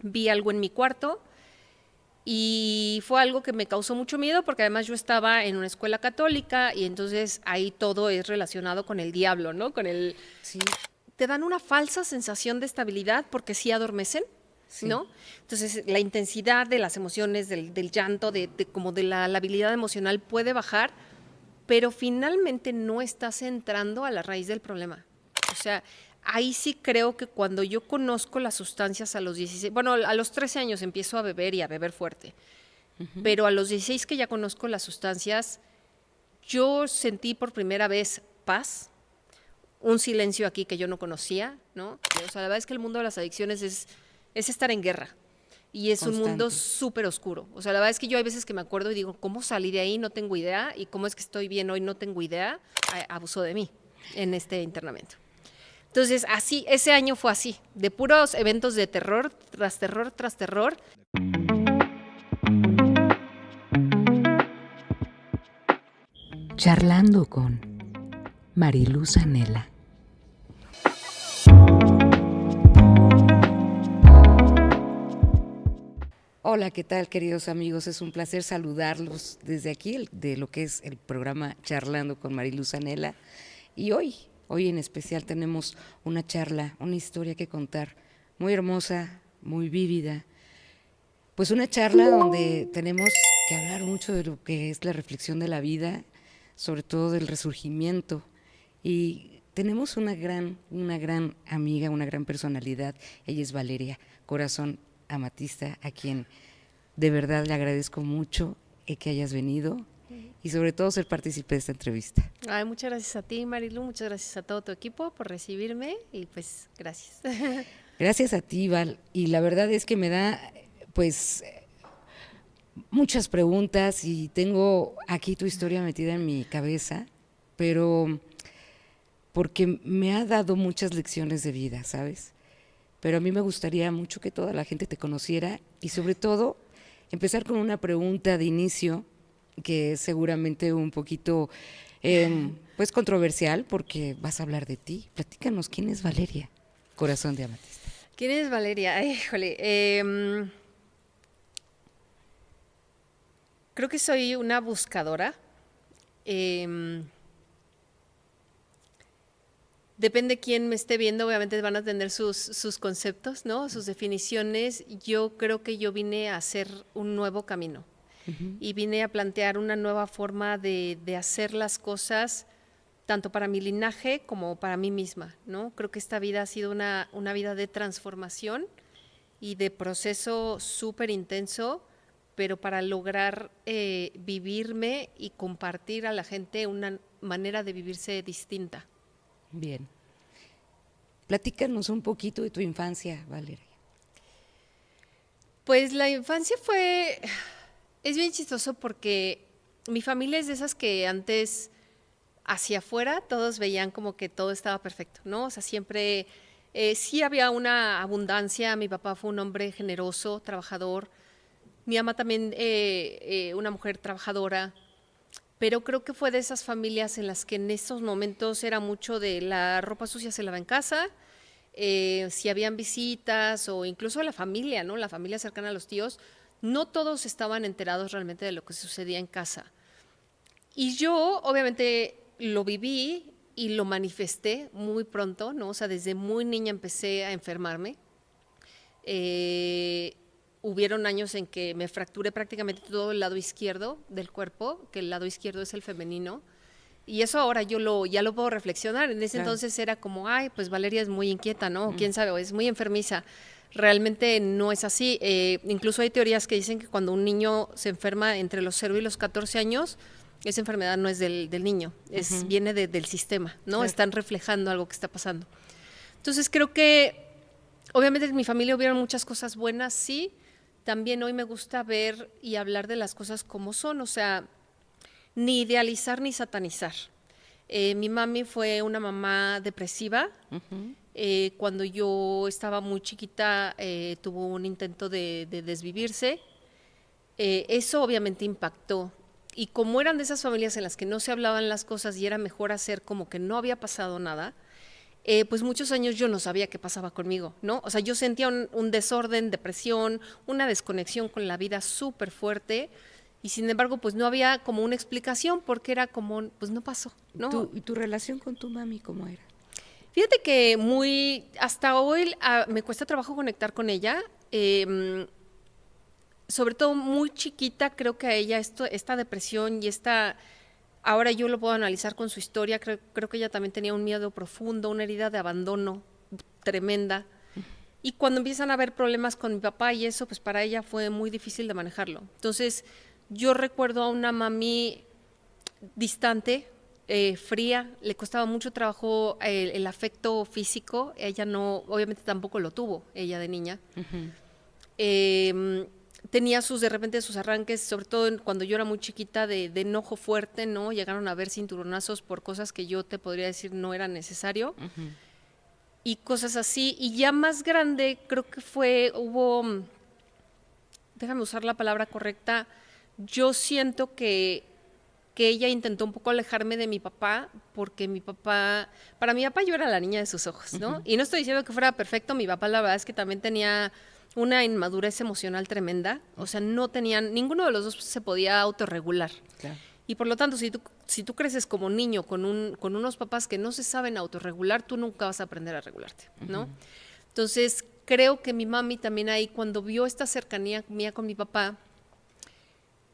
vi algo en mi cuarto y fue algo que me causó mucho miedo porque además yo estaba en una escuela católica y entonces ahí todo es relacionado con el diablo, ¿no? Sí, Te dan una falsa sensación de estabilidad porque sí adormecen, sí, ¿no? Entonces la intensidad de las emociones, del llanto, como de la habilidad emocional puede bajar, pero finalmente no estás entrando a la raíz del problema. O sea, ahí sí creo que cuando yo conozco las sustancias a los 16, bueno, a los 13 años empiezo a beber y a beber fuerte, pero a los 16 que ya conozco las sustancias, yo sentí por primera vez paz, un silencio aquí que yo no conocía, ¿no? O sea, la verdad es que el mundo de las adicciones es estar en guerra. Y es un mundo constante. súper oscuro. O sea, la verdad es que yo hay veces que me acuerdo y digo, ¿cómo salí de ahí? No tengo idea. Y cómo es que estoy bien hoy, no tengo idea. Abusó de mí en este internamiento. Entonces, así, ese año fue así, de puros eventos de terror, tras terror, tras terror. Charlando con Marilú Zanella. Hola, ¿qué tal, queridos amigos? Es un placer saludarlos desde aquí, de lo que es el programa Charlando con Marilú Zanella. Y hoy en especial tenemos una charla, una historia que contar, muy hermosa, muy vívida. Pues una charla donde tenemos que hablar mucho de lo que es la reflexión de la vida, sobre todo del resurgimiento. Y tenemos una gran amiga, una gran personalidad. Ella es Valeria Corazón Amatista, a quien de verdad le agradezco mucho que hayas venido y sobre todo ser partícipe de esta entrevista. Ay, muchas gracias a ti, Marilu, muchas gracias a todo tu equipo por recibirme y pues gracias. Gracias a ti, Val. Y la verdad es que me da, pues, muchas preguntas y tengo aquí tu historia metida en mi cabeza, pero porque me ha dado muchas lecciones de vida, ¿sabes? Pero a mí me gustaría mucho que toda la gente te conociera y sobre todo empezar con una pregunta de inicio que es seguramente un poquito pues controversial porque vas a hablar de ti. Platícanos, ¿quién es Valeria? Corazón de amatista. ¿Quién es Valeria? Ay, híjole, creo que soy una buscadora. Eh, Depende quién me esté viendo, obviamente van a tener sus conceptos, ¿no? Sus definiciones. Yo creo que yo vine a hacer un nuevo camino y vine a plantear una nueva forma de hacer las cosas, tanto para mi linaje como para mí misma, ¿no? Creo que esta vida ha sido una vida de transformación y de proceso súper intenso, pero para lograr vivirme y compartir a la gente una manera de vivirse distinta. Bien. Platícanos un poquito de tu infancia, Valeria. Pues la infancia es bien chistoso porque mi familia es de esas que antes hacia afuera todos veían como que todo estaba perfecto, ¿no? O sea, siempre sí había una abundancia, mi papá fue un hombre generoso, trabajador, mi mamá también una mujer trabajadora, pero creo que fue de esas familias en las que en estos momentos era mucho de la ropa sucia se lava en casa, si habían visitas o incluso la familia, ¿no? La familia cercana a los tíos, no todos estaban enterados realmente de lo que sucedía en casa. Y yo, obviamente, lo viví y lo manifesté muy pronto, ¿no? O sea, desde muy niña empecé a enfermarme. Eh, Hubieron años en que me fracturé prácticamente todo el lado izquierdo del cuerpo, que el lado izquierdo es el femenino. Y eso ahora ya lo puedo reflexionar. En ese Claro. entonces era como, ay, pues Valeria es muy inquieta, ¿no? O quién sabe, o es muy enfermiza. Realmente no es así. Incluso hay teorías que dicen que cuando un niño se enferma entre los 0 y los 14 años, esa enfermedad no es del niño, viene del sistema, ¿no? Claro. Están reflejando algo que está pasando. Entonces creo que, obviamente en mi familia hubieron muchas cosas buenas, sí. También hoy me gusta ver y hablar de las cosas como son, o sea, ni idealizar ni satanizar. Mi mami fue una mamá depresiva. Cuando yo estaba muy chiquita tuvo un intento de desvivirse. Eso obviamente impactó. Y como eran de esas familias en las que no se hablaban las cosas y era mejor hacer como que no había pasado nada, pues muchos años yo no sabía qué pasaba conmigo, ¿no? O sea, yo sentía un desorden, depresión, una desconexión con la vida súper fuerte y sin embargo, pues no había como una explicación porque era como, pues no pasó, ¿no? ¿Y tu relación con tu mami cómo era? Fíjate que hasta hoy me cuesta trabajo conectar con ella. Sobre todo muy chiquita, creo que a ella esta depresión y ahora yo lo puedo analizar con su historia, creo que ella también tenía un miedo profundo, una herida de abandono tremenda. Y cuando empiezan a haber problemas con mi papá y eso, pues para ella fue muy difícil de manejarlo. Entonces, yo recuerdo a una mami distante, fría, le costaba mucho trabajo el afecto físico, ella no, obviamente tampoco lo tuvo, ella de niña. Tenía de repente sus arranques, sobre todo cuando yo era muy chiquita, de enojo fuerte, ¿no? Llegaron a haber cinturonazos por cosas que yo te podría decir no era necesario. Y cosas así. Y ya más grande, creo que déjame usar la palabra correcta, yo siento que ella intentó un poco alejarme de mi papá, porque para mi papá yo era la niña de sus ojos, ¿no? Y no estoy diciendo que fuera perfecto, mi papá la verdad es que también tenía una inmadurez emocional tremenda, o sea, ninguno de los dos se podía autorregular. Claro. Y por lo tanto, si tú creces como niño con unos papás que no se saben autorregular, tú nunca vas a aprender a regularte, ¿no? Entonces, creo que mi mami también ahí, cuando vio esta cercanía mía con mi papá,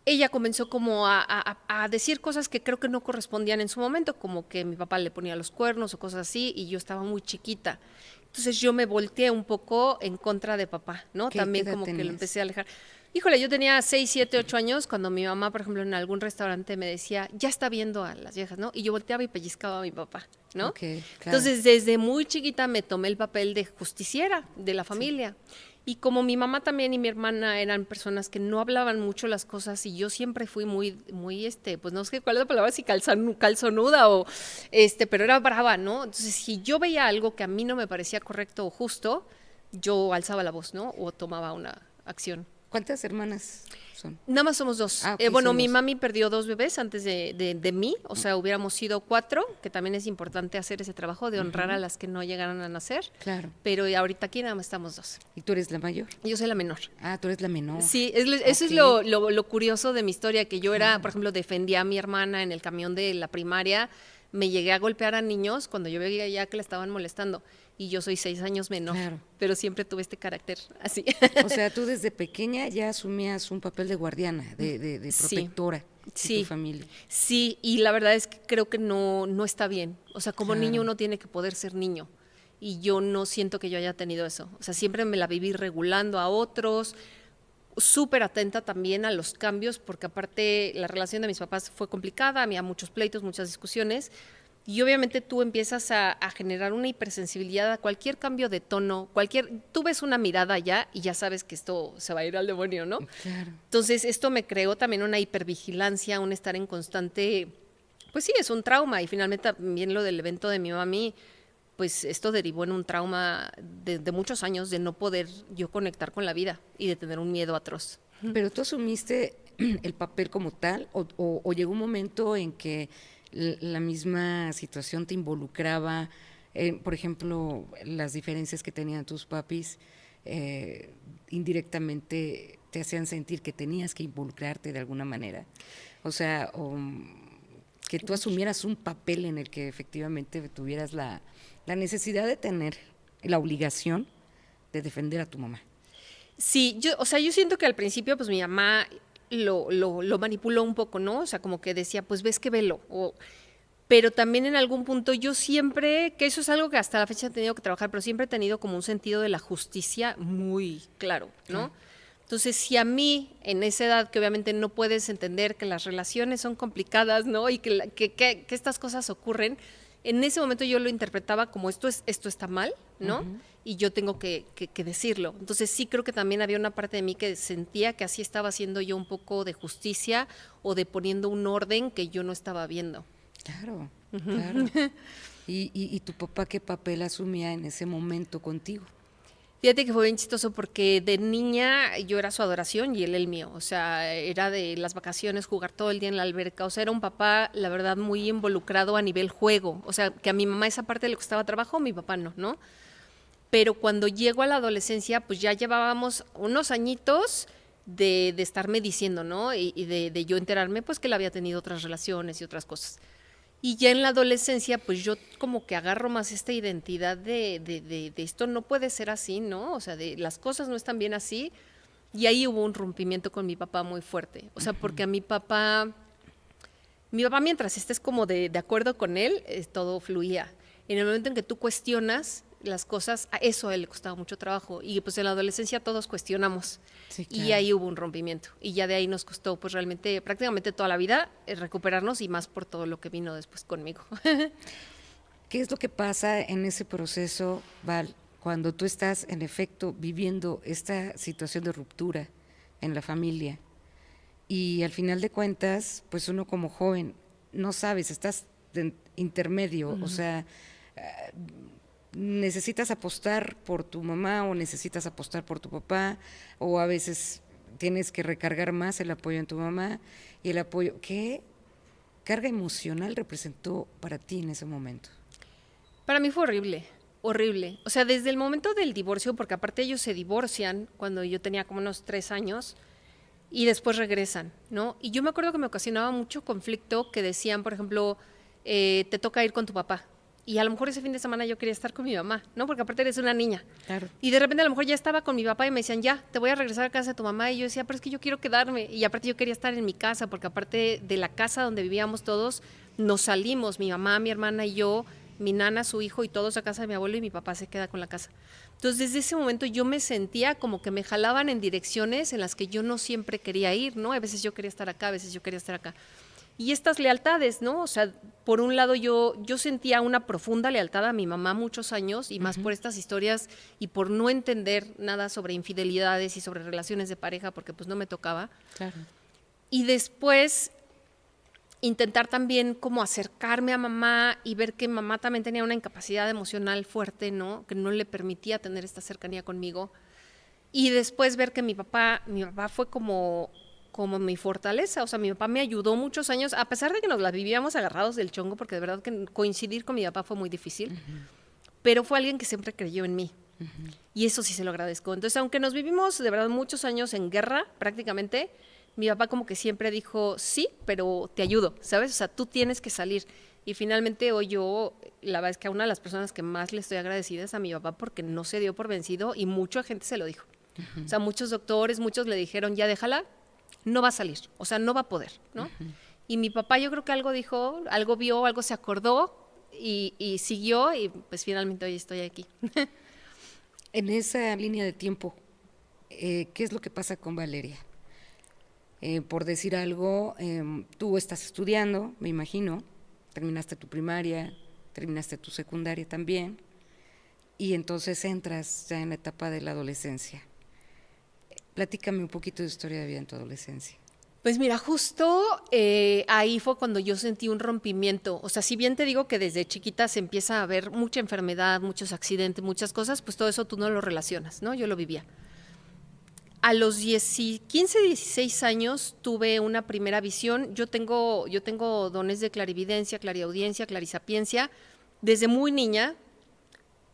ella comenzó como a decir cosas que creo que no correspondían en su momento, como que mi papá le ponía los cuernos o cosas así, y yo estaba muy chiquita. Entonces yo me volteé un poco en contra de papá, ¿no? También ¿Qué edad como que tenías? lo empecé a alejar. Híjole, yo tenía 6, 7, 8 años cuando mi mamá, por ejemplo, en algún restaurante me decía, ya está viendo a las viejas, ¿no? Y yo volteaba y pellizcaba a mi papá, ¿no? Okay, claro. Entonces, desde muy chiquita me tomé el papel de justiciera de la familia. Sí. Y como mi mamá también y mi hermana eran personas que no hablaban mucho las cosas y yo siempre fui muy, pues no sé cuál es la palabra, si calzonuda pero era brava, ¿no? Entonces, si yo veía algo que a mí no me parecía correcto o justo, yo alzaba la voz, ¿no? O tomaba una acción. ¿Cuántas hermanas son? Nada más somos 2. Okay, Bueno, son mi 2. mami perdió 2 bebés antes de mí, o sea, hubiéramos sido 4, que también es importante hacer ese trabajo de honrar a las que no llegaron a nacer. Claro. Pero ahorita aquí nada más estamos 2. ¿Y tú eres la mayor? Yo soy la menor. Ah, tú eres la menor. Sí, eso es lo curioso de mi historia, que yo era, por ejemplo, defendía a mi hermana en el camión de la primaria, me llegué a golpear a niños cuando yo veía ya que la estaban molestando. Y yo soy 6 años menor, claro, pero siempre tuve este carácter así. O sea, tú desde pequeña ya asumías un papel de guardiana, de protectora de tu familia. Sí, y la verdad es que creo que no está bien. O sea, como niño uno tiene que poder ser niño. Y yo no siento que yo haya tenido eso. O sea, siempre me la viví regulando a otros, súper atenta también a los cambios, porque aparte la relación de mis papás fue complicada, había muchos pleitos, muchas discusiones. Y obviamente tú empiezas a generar una hipersensibilidad a cualquier cambio de tono, tú ves una mirada ya y ya sabes que esto se va a ir al demonio, ¿no? Claro. Entonces esto me creó también una hipervigilancia, un estar en constante, pues sí, es un trauma. Y finalmente también lo del evento de mi mami, pues esto derivó en un trauma de muchos años de no poder yo conectar con la vida y de tener un miedo atroz. ¿Pero tú asumiste el papel como tal o llegó un momento en que la misma situación te involucraba, por ejemplo, las diferencias que tenían tus papis, indirectamente te hacían sentir que tenías que involucrarte de alguna manera? O sea, que tú asumieras un papel en el que efectivamente tuvieras la necesidad de tener la obligación de defender a tu mamá. Sí, yo siento que al principio pues mi mamá lo manipuló un poco, ¿no? O sea, como que decía, pues ves que velo. Pero también en algún punto yo siempre, que eso es algo que hasta la fecha he tenido que trabajar, pero siempre he tenido como un sentido de la justicia muy claro, ¿no? Entonces, si a mí, en esa edad que obviamente no puedes entender que las relaciones son complicadas, ¿no? Y que estas cosas ocurren, en ese momento yo lo interpretaba como esto está mal, ¿no? Y yo tengo que decirlo. Entonces sí creo que también había una parte de mí que sentía que así estaba haciendo yo un poco de justicia o de poniendo un orden que yo no estaba viendo. Claro, claro. ¿Y tu papá qué papel asumía en ese momento contigo? Fíjate que fue bien chistoso porque de niña yo era su adoración y él el mío. O sea, era de las vacaciones, jugar todo el día en la alberca. O sea, era un papá, la verdad, muy involucrado a nivel juego. O sea, que a mi mamá esa parte le costaba trabajo, a mi papá no, ¿no? Pero cuando llego a la adolescencia, pues ya llevábamos unos añitos de estarme diciendo, ¿no? Y de yo enterarme, pues que él había tenido otras relaciones y otras cosas. Y ya en la adolescencia, pues yo como que agarro más esta identidad de esto no puede ser así, ¿no? O sea, de las cosas no están bien así. Y ahí hubo un rompimiento con mi papá muy fuerte. O sea, porque a mi papá mientras estés como de acuerdo con él, todo fluía. En el momento en que tú cuestionas las cosas, a eso a él le costaba mucho trabajo. Y pues en la adolescencia todos cuestionamos. Sí, Y claro. ahí hubo un rompimiento. Y ya de ahí nos costó pues realmente prácticamente toda la vida recuperarnos y más por todo lo que vino después conmigo. ¿Qué es lo que pasa en ese proceso, Val, cuando tú estás en efecto viviendo esta situación de ruptura en la familia? Y al final de cuentas, pues uno como joven no sabes, estás en intermedio, o sea, necesitas apostar por tu mamá o necesitas apostar por tu papá, o a veces tienes que recargar más el apoyo en tu mamá y el apoyo. ¿Qué carga emocional representó para ti en ese momento? Para mí fue horrible, horrible. O sea, desde el momento del divorcio, porque aparte ellos se divorcian cuando yo tenía como unos 3 años y después regresan, ¿no? Y yo me acuerdo que me ocasionaba mucho conflicto que decían, por ejemplo, te toca ir con tu papá. Y a lo mejor ese fin de semana yo quería estar con mi mamá, ¿no? Porque aparte eres una niña. Claro. Y de repente a lo mejor ya estaba con mi papá y me decían, ya, te voy a regresar a casa de tu mamá. Y yo decía, pero es que yo quiero quedarme. Y aparte yo quería estar en mi casa, porque aparte de la casa donde vivíamos todos, nos salimos, mi mamá, mi hermana y yo, mi nana, su hijo y todos a casa de mi abuelo y mi papá se queda con la casa. Entonces desde ese momento yo me sentía como que me jalaban en direcciones en las que yo no siempre quería ir, ¿no? A veces yo quería estar acá, a veces yo quería estar acá. Y estas lealtades, ¿no? O sea, por un lado yo sentía una profunda lealtad a mi mamá muchos años y más por estas historias y por no entender nada sobre infidelidades y sobre relaciones de pareja porque pues no me tocaba. Claro. Y después intentar también como acercarme a mamá y ver que mamá también tenía una incapacidad emocional fuerte, ¿no? Que no le permitía tener esta cercanía conmigo. Y después ver que mi papá fue como mi fortaleza, o sea, mi papá me ayudó muchos años, a pesar de que nos la vivíamos agarrados del chongo, porque de verdad que coincidir con mi papá fue muy difícil, pero fue alguien que siempre creyó en mí. Y eso sí se lo agradezco. Entonces, aunque nos vivimos de verdad muchos años en guerra, prácticamente, mi papá como que siempre dijo, sí, pero te ayudo, ¿sabes? O sea, tú tienes que salir. Y finalmente hoy yo, la verdad es que a una de las personas que más le estoy agradecida es a mi papá porque no se dio por vencido y mucha gente se lo dijo. O sea, muchos doctores, muchos le dijeron, ya déjala, no va a salir, o sea, no va a poder, ¿no? Y mi papá yo creo que algo dijo, algo vio, algo se acordó y siguió y pues finalmente hoy estoy aquí. En esa línea de tiempo, ¿qué es lo que pasa con Valeria? Por decir algo, tú estás estudiando, me imagino, terminaste tu primaria, terminaste tu secundaria también, y entonces entras ya en la etapa de la adolescencia. Platícame un poquito de historia de vida en tu adolescencia. Pues mira, justo ahí fue cuando yo sentí un rompimiento. O sea, si bien te digo que desde chiquita se empieza a ver mucha enfermedad, muchos accidentes, muchas cosas, pues todo eso tú no lo relacionas, ¿no? Yo lo vivía. A los 15, 16 años tuve una primera visión. Yo tengo dones de clarividencia, clariaudiencia, clarisapiencia desde muy niña,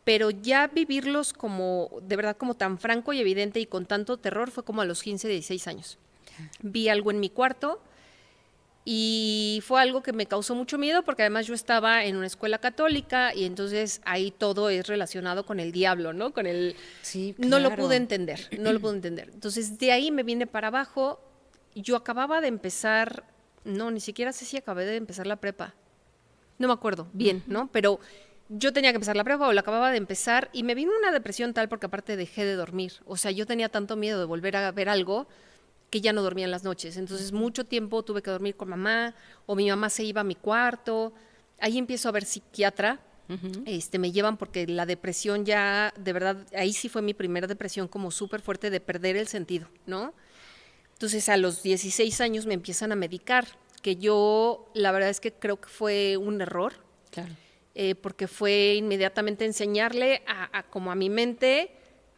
pero ya vivirlos como, de verdad, como tan franco y evidente y con tanto terror fue como a los 15, 16 años. Vi algo en mi cuarto y fue algo que me causó mucho miedo porque además yo estaba en una escuela católica y entonces ahí todo es relacionado con el diablo, ¿no? Con el... Sí, No lo claro. pude entender, no lo pude entender. Entonces de ahí me vine para abajo. Yo acababa de empezar, no, ni siquiera sé si acabé de empezar la prepa. No me acuerdo bien, ¿no? Pero yo tenía que empezar la prepa o la acababa de empezar y me vino una depresión tal porque aparte dejé de dormir. O sea, yo tenía tanto miedo de volver a ver algo que ya no dormía en las noches. Entonces mucho tiempo tuve que dormir con mamá o mi mamá se iba a mi cuarto. Ahí empiezo a ver psiquiatra. Me llevan porque la depresión ya, de verdad, ahí sí fue mi primera depresión como súper fuerte de perder el sentido, ¿no? Entonces a los 16 años me empiezan a medicar, que yo la verdad es que creo que fue un error, Claro. porque fue inmediatamente enseñarle como a mi mente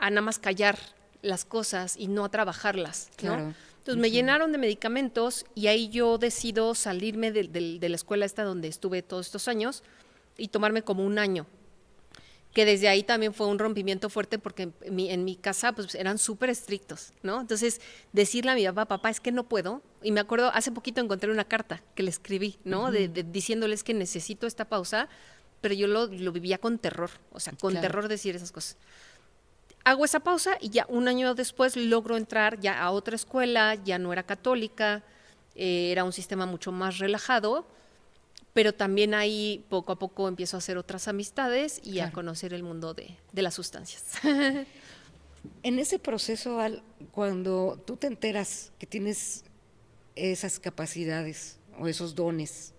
a nada más callar las cosas y no a trabajarlas, ¿no? Claro. Entonces me llenaron de medicamentos y ahí yo decido salirme de la escuela esta donde estuve todos estos años y tomarme como un año, que desde ahí también fue un rompimiento fuerte porque en mi casa pues eran súper estrictos, ¿no? Entonces decirle a mi papá, es que no puedo, y me acuerdo, hace poquito encontré una carta que le escribí, ¿no? Diciéndoles que necesito esta pausa, pero yo lo vivía con terror, o sea, con terror decir esas cosas. Hago esa pausa y ya un año después logro entrar ya a otra escuela, ya no era católica, era un sistema mucho más relajado, pero también ahí poco a poco empiezo a hacer otras amistades y a conocer el mundo de las sustancias. En ese proceso, Al, cuando tú te enteras que tienes esas capacidades o esos dones,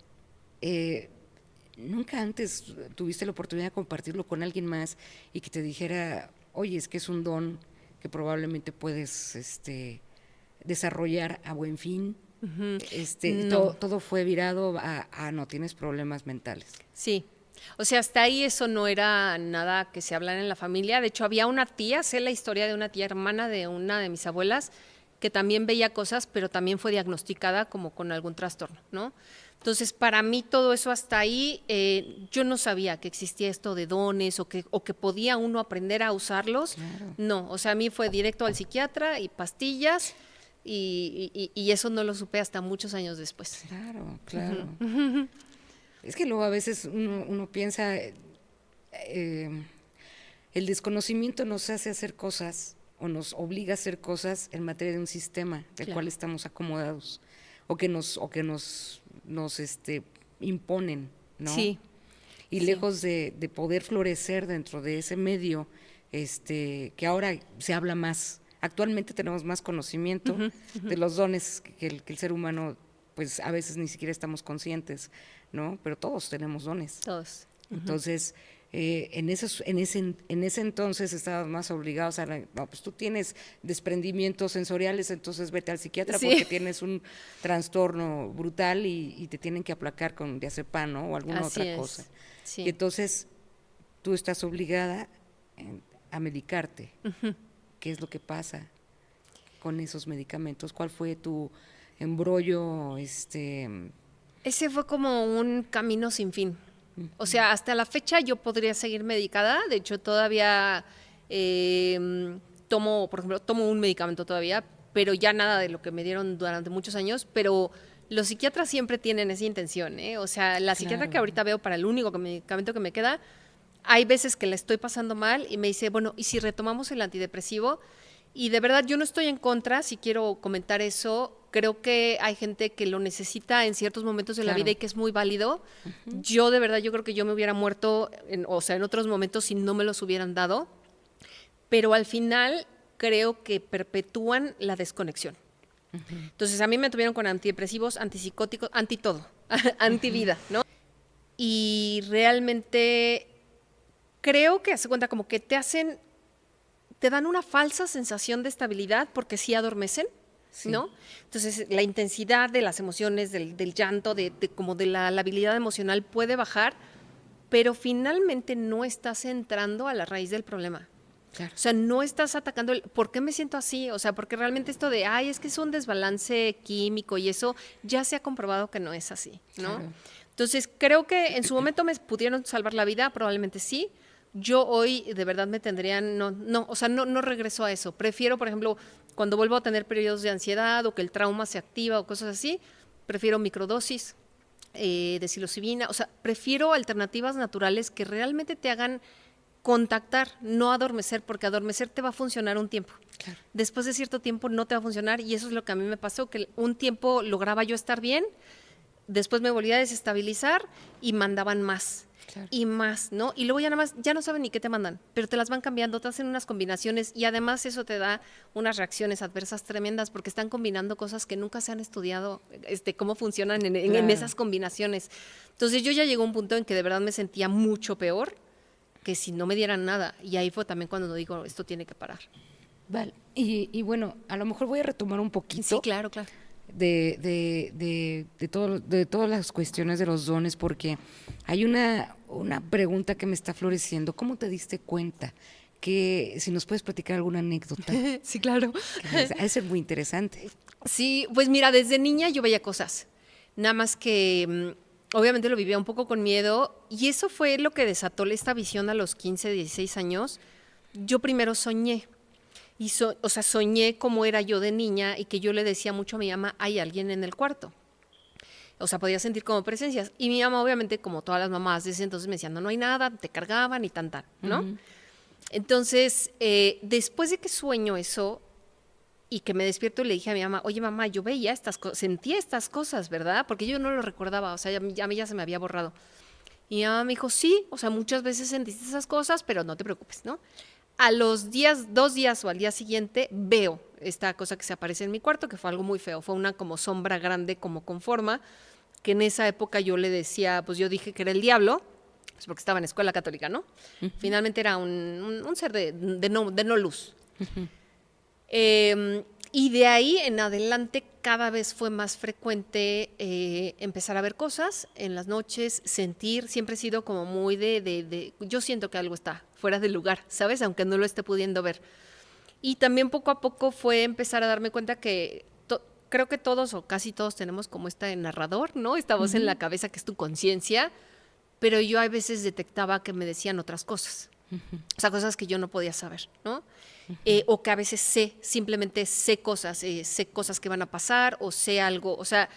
¿nunca antes tuviste la oportunidad de compartirlo con alguien más y que te dijera, oye, es que es un don que probablemente puedes desarrollar a buen fin? No. Todo fue virado a no tienes problemas mentales. Sí, o sea, hasta ahí eso no era nada que se hablara en la familia. De hecho, había una tía, sé la historia de una tía hermana de una de mis abuelas, que también veía cosas, pero también fue diagnosticada como con algún trastorno, ¿no? Entonces, para mí todo eso hasta ahí, yo no sabía que existía esto de dones o que podía uno aprender a usarlos. Claro. No, o sea, a mí fue directo al psiquiatra y pastillas y eso no lo supe hasta muchos años después. Claro, claro. Es que luego a veces uno piensa, el desconocimiento nos hace hacer cosas o nos obliga a hacer cosas en materia de un sistema del cual estamos acomodados o que nos imponen, ¿no? Sí. Y lejos de poder florecer dentro de ese medio, que ahora se habla más. Actualmente tenemos más conocimiento de los dones que el ser humano, pues a veces ni siquiera estamos conscientes, ¿no? Pero todos tenemos dones. Todos. Entonces, en ese entonces estábamos más obligados a, no, pues tú tienes desprendimientos sensoriales, entonces vete al psiquiatra porque tienes un trastorno brutal y te tienen que aplacar con diazepam, ¿no? O alguna otra cosa. Sí. Y entonces tú estás obligada a medicarte. ¿Qué es lo que pasa con esos medicamentos? ¿Cuál fue tu embrollo? Ese fue como un camino sin fin. O sea, hasta la fecha yo podría seguir medicada. De hecho, todavía tomo un medicamento todavía, pero ya nada de lo que me dieron durante muchos años. Pero los psiquiatras siempre tienen esa intención, ¿eh? O sea, la psiquiatra que ahorita veo para el único medicamento que me queda, hay veces que la estoy pasando mal y me dice, bueno, ¿y si retomamos el antidepresivo? Y de verdad yo no estoy en contra, si quiero comentar eso. Creo que hay gente que lo necesita en ciertos momentos de la vida y que es muy válido. Yo de verdad, yo creo que yo me hubiera muerto, en otros momentos si no me los hubieran dado. Pero al final creo que perpetúan la desconexión. Entonces a mí me tuvieron con antidepresivos, antipsicóticos, anti todo, antivida, ¿no? Y realmente creo que hace cuenta como que te dan una falsa sensación de estabilidad porque sí adormecen, ¿no? Entonces la intensidad de las emociones, del llanto, como de la habilidad emocional puede bajar, pero finalmente no estás entrando a la raíz del problema. Claro. O sea, no estás atacando ¿por qué me siento así? O sea, porque realmente esto de, es que es un desbalance químico y eso ya se ha comprobado que no es así, ¿no? Claro. Entonces, creo que en su momento me pudieron salvar la vida, probablemente sí. Yo hoy de verdad me tendrían, no regreso a eso. Prefiero, por ejemplo, cuando vuelvo a tener periodos de ansiedad o que el trauma se activa o cosas así, prefiero microdosis de psilocibina. O sea, prefiero alternativas naturales que realmente te hagan contactar, no adormecer, porque adormecer te va a funcionar un tiempo. Claro. Después de cierto tiempo no te va a funcionar y eso es lo que a mí me pasó, que un tiempo lograba yo estar bien, después me volvía a desestabilizar y mandaban más. Claro. Y más, ¿no? Y luego ya nada más, ya no saben ni qué te mandan, pero te las van cambiando, te hacen unas combinaciones y además eso te da unas reacciones adversas tremendas porque están combinando cosas que nunca se han estudiado, cómo funcionan en esas combinaciones. Entonces yo ya llegó a un punto en que de verdad me sentía mucho peor que si no me dieran nada y ahí fue también cuando digo, esto tiene que parar. Vale, y bueno, a lo mejor voy a retomar un poquito. Sí, claro. De todas las cuestiones de los dones, porque hay una pregunta que me está floreciendo. ¿Cómo te diste cuenta que si nos puedes platicar alguna anécdota, Sí, claro. que ha de ser muy interesante. Sí, pues mira, desde niña yo veía cosas, nada más que obviamente lo vivía un poco con miedo y eso fue lo que desató esta visión a los 15, 16 años. Yo primero soñé y o sea, soñé cómo era yo de niña y que yo le decía mucho a mi mamá, hay alguien en el cuarto. O sea, podía sentir como presencias. Y mi mamá, obviamente, como todas las mamás de ese entonces, me decían, no, no hay nada, te cargaban y tan, ¿no? Ujú. Entonces, después de que sueño eso y que me despierto, le dije a mi mamá, oye, mamá, yo veía estas cosas, sentía estas cosas, ¿verdad? Porque yo no lo recordaba, o sea, a mí ya se me había borrado. Y mi mamá me dijo, sí, o sea, muchas veces sentiste esas cosas, pero no te preocupes, ¿no? A los días, 2 días o al día siguiente, veo esta cosa que se aparece en mi cuarto, que fue algo muy feo, fue una como sombra grande, como con forma, que en esa época yo le decía, pues yo dije que era el diablo, pues porque estaba en escuela católica, ¿no? Finalmente era un ser de no luz. Y de ahí en adelante cada vez fue más frecuente empezar a ver cosas en las noches, sentir, siempre he sido como muy yo siento que algo está fuera del lugar, ¿sabes? Aunque no lo esté pudiendo ver. Y también poco a poco fue empezar a darme cuenta que creo que todos o casi todos tenemos como este narrador, ¿no? Esta voz en la cabeza que es tu conciencia, pero yo a veces detectaba que me decían otras cosas, o sea, cosas que yo no podía saber, ¿no? O que a veces simplemente sé cosas que van a pasar o sé algo, o sea,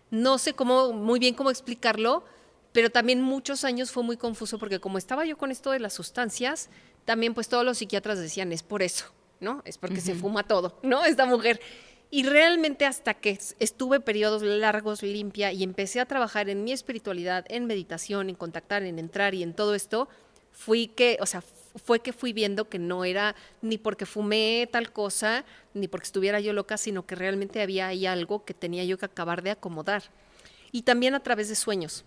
no sé muy bien cómo explicarlo, pero también muchos años fue muy confuso porque como estaba yo con esto de las sustancias, también pues todos los psiquiatras decían, es por eso, ¿no? Es porque se fuma todo, ¿no? Esta mujer. Y realmente hasta que estuve periodos largos limpia y empecé a trabajar en mi espiritualidad, en meditación, en contactar, en entrar y en todo esto, fue que fui viendo que no era ni porque fumé tal cosa, ni porque estuviera yo loca, sino que realmente había ahí algo que tenía yo que acabar de acomodar. Y también a través de sueños.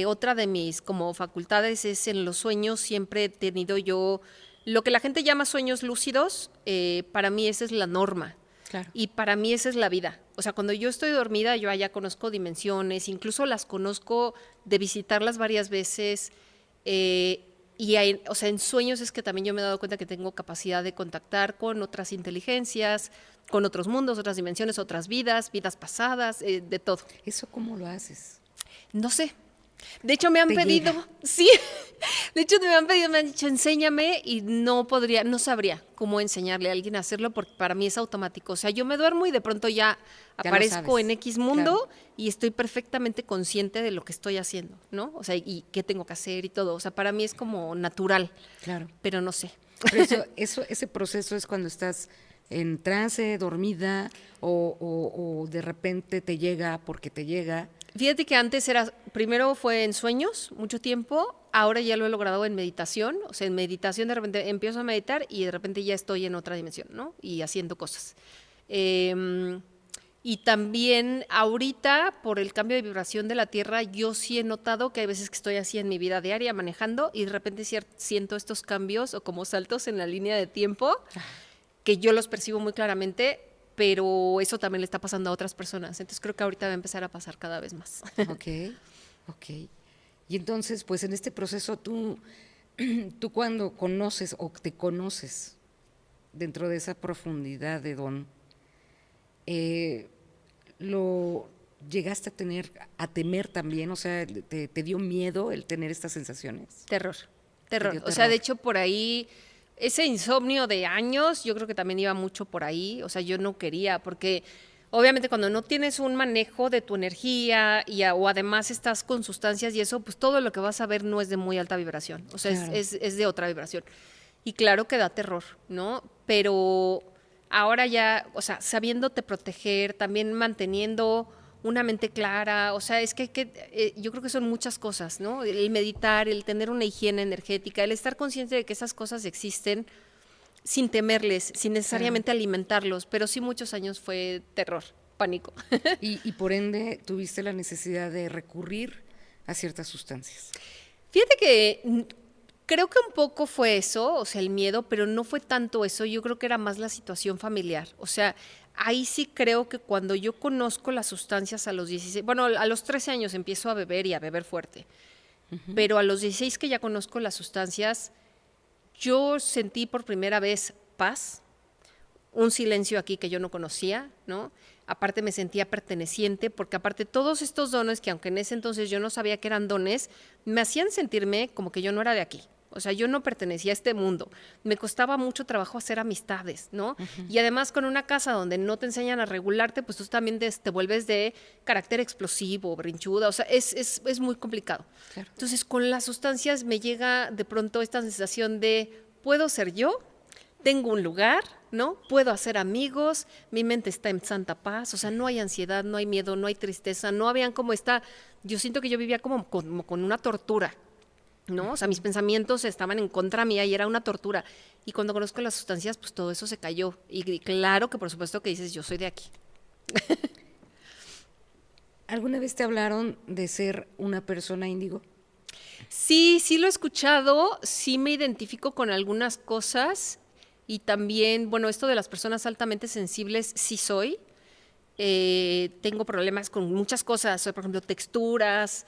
Otra de mis como facultades es en los sueños, siempre he tenido yo lo que la gente llama sueños lúcidos, para mí esa es la norma. Claro. Y para mí esa es la vida. O sea, cuando yo estoy dormida, yo allá conozco dimensiones, incluso las conozco de visitarlas varias veces. O sea, en sueños es que también yo me he dado cuenta que tengo capacidad de contactar con otras inteligencias, con otros mundos, otras dimensiones, otras vidas, vidas pasadas, de todo. ¿Eso cómo lo haces? No sé. De hecho, me han Te pedido, llega. sí, de hecho me han dicho, enséñame y no sabría cómo enseñarle a alguien a hacerlo porque para mí es automático. O sea, yo me duermo y de pronto ya Ya lo aparezco sabes. en X mundo Claro. y estoy perfectamente consciente de lo que estoy haciendo, ¿no? O sea, y qué tengo que hacer y todo. O sea, para mí es como natural, Claro. pero no sé. Pero ese proceso es cuando estás en trance, dormida, o de repente te llega porque te llega. Fíjate que antes primero fue en sueños, mucho tiempo, ahora ya lo he logrado en meditación, o sea, en meditación de repente empiezo a meditar y de repente ya estoy en otra dimensión, ¿no? Y haciendo cosas. Y también ahorita, por el cambio de vibración de la Tierra, yo sí he notado que hay veces que estoy así en mi vida diaria manejando y de repente siento estos cambios o como saltos en la línea de tiempo, que yo los percibo muy claramente, pero eso también le está pasando a otras personas. Entonces creo que ahorita va a empezar a pasar cada vez más. Ok, ok. Y entonces, pues en este proceso tú cuando conoces o te conoces dentro de esa profundidad de don, lo llegaste a temer también, o sea, te dio miedo el tener estas sensaciones. Terror, Te terror. dio O sea, de terror. hecho, por ahí, ese insomnio de años, yo creo que también iba mucho por ahí. O sea, yo no quería, porque obviamente cuando no tienes un manejo de tu energía o además estás con sustancias y eso, pues todo lo que vas a ver no es de muy alta vibración. O sea, Claro. es de otra vibración. Y claro que da terror, ¿no? Pero ahora ya, o sea, sabiéndote proteger, también manteniendo una mente clara, o sea, es que yo creo que son muchas cosas, ¿no? El meditar, el tener una higiene energética, el estar consciente de que esas cosas existen sin temerles, sin necesariamente alimentarlos, pero sí muchos años fue terror, pánico. Y por ende tuviste la necesidad de recurrir a ciertas sustancias. Fíjate que creo que un poco fue eso, o sea, el miedo, pero no fue tanto eso, yo creo que era más la situación familiar. O sea, ahí sí creo que cuando yo conozco las sustancias a los 16, bueno, a los 13 años empiezo a beber y a beber fuerte, pero a los 16 que ya conozco las sustancias, yo sentí por primera vez paz, un silencio aquí que yo no conocía, ¿no? Aparte me sentía perteneciente, porque aparte todos estos dones, que aunque en ese entonces yo no sabía que eran dones, me hacían sentirme como que yo no era de aquí. O sea, yo no pertenecía a este mundo. Me costaba mucho trabajo hacer amistades, ¿no? Y además con una casa donde no te enseñan a regularte, pues tú también te vuelves de carácter explosivo, brinchuda, o sea, es muy complicado. Claro. Entonces, con las sustancias me llega de pronto esta sensación de, puedo ser yo, tengo un lugar, ¿no? Puedo hacer amigos, mi mente está en santa paz, o sea, no hay ansiedad, no hay miedo, no hay tristeza, no habían como esta, yo siento que yo vivía como con una tortura, ¿no? O sea, mis pensamientos estaban en contra mía y era una tortura. Y cuando conozco las sustancias, pues todo eso se cayó. Y claro que por supuesto que dices, yo soy de aquí. ¿Alguna vez te hablaron de ser una persona índigo? Sí, sí lo he escuchado, sí me identifico con algunas cosas y también, bueno, esto de las personas altamente sensibles sí soy. Tengo problemas con muchas cosas, por ejemplo, texturas,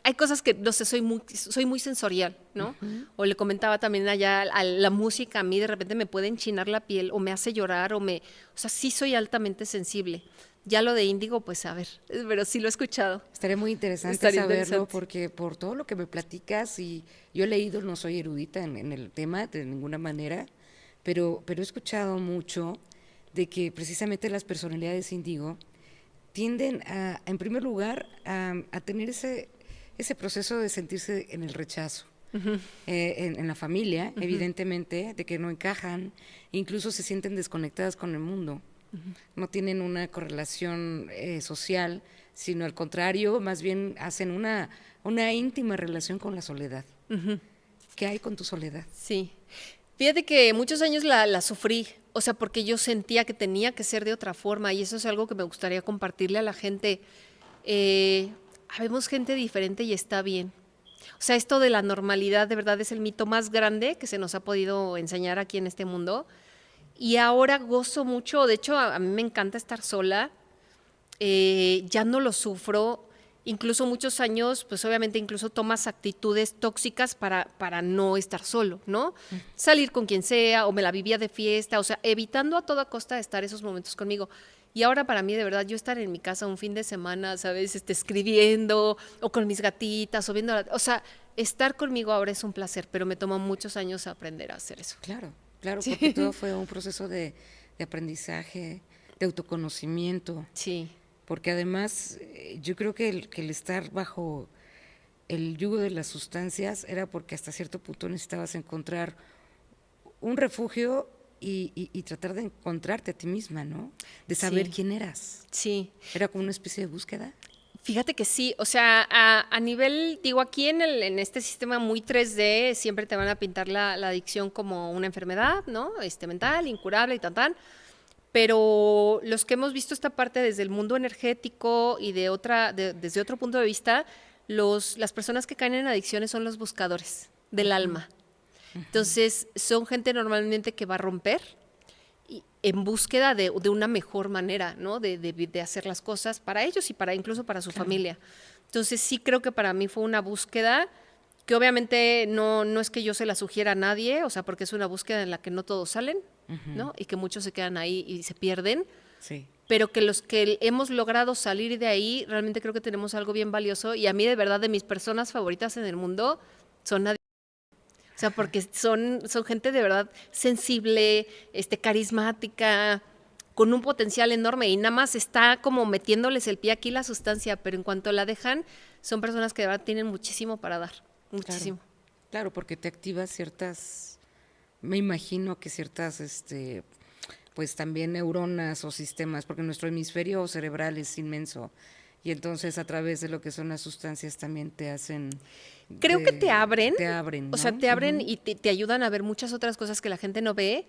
hay cosas que, no sé, soy muy sensorial, ¿no? O le comentaba también allá a la música, a mí de repente me puede enchinar la piel o me hace llorar o sea, sí soy altamente sensible. Ya lo de índigo, pues a ver, pero sí lo he escuchado. Estaría muy interesante Estaría saberlo interesante. porque por todo lo que me platicas y yo he leído, no soy erudita en el tema de ninguna manera, pero he escuchado mucho de que precisamente las personalidades índigo tienden a, en primer lugar, a tener ese proceso de sentirse en el rechazo. En la familia, evidentemente, de que no encajan, incluso se sienten desconectadas con el mundo. No tienen una correlación social, sino al contrario, más bien hacen una íntima relación con la soledad. ¿Qué hay con tu soledad? Sí. Fíjate que muchos años la sufrí, o sea, porque yo sentía que tenía que ser de otra forma y eso es algo que me gustaría compartirle a la gente. Habemos gente diferente y está bien. O sea, esto de la normalidad de verdad es el mito más grande que se nos ha podido enseñar aquí en este mundo. Y ahora gozo mucho, de hecho a mí me encanta estar sola, ya no lo sufro, incluso muchos años, pues obviamente incluso tomas actitudes tóxicas para no estar solo, ¿no? Salir con quien sea, o me la vivía de fiesta, o sea, evitando a toda costa estar esos momentos conmigo. Y ahora para mí, de verdad, yo estar en mi casa un fin de semana, ¿sabes? Escribiendo, o con mis gatitas, o viendo, o sea, estar conmigo ahora es un placer, pero me tomó muchos años aprender a hacer eso. Claro, claro, Sí. porque todo fue un proceso de aprendizaje, de autoconocimiento, Sí. porque además yo creo que el estar bajo el yugo de las sustancias era porque hasta cierto punto necesitabas encontrar un refugio y tratar de encontrarte a ti misma, ¿no? De saber Sí. quién eras. Sí. Era como una especie de búsqueda. Fíjate que sí, o sea, a nivel, digo, aquí en este sistema muy 3D siempre te van a pintar la adicción como una enfermedad, ¿no? Mental, incurable y tan. Pero los que hemos visto esta parte desde el mundo energético y desde otro punto de vista, las personas que caen en adicciones son los buscadores del alma. Entonces, son gente normalmente que va a romper en búsqueda de una mejor manera, ¿no? De hacer las cosas para ellos y incluso para su familia. Entonces, sí creo que para mí fue una búsqueda que obviamente no es que yo se la sugiera a nadie, o sea, porque es una búsqueda en la que no todos salen, ¿no? Y que muchos se quedan ahí y se pierden. Sí. Pero que los que hemos logrado salir de ahí, realmente creo que tenemos algo bien valioso. Y a mí, de verdad, de mis personas favoritas en el mundo son nadie. O sea, porque son gente de verdad sensible, carismática, con un potencial enorme y nada más está como metiéndoles el pie aquí la sustancia, pero en cuanto la dejan, son personas que de verdad tienen muchísimo para dar, muchísimo. Claro, claro, porque te activas ciertas, me imagino que ciertas, pues también neuronas o sistemas, porque nuestro hemisferio cerebral es inmenso y entonces a través de lo que son las sustancias también te hacen... Creo que te abren, ¿no? o sea, te abren y te ayudan a ver muchas otras cosas que la gente no ve.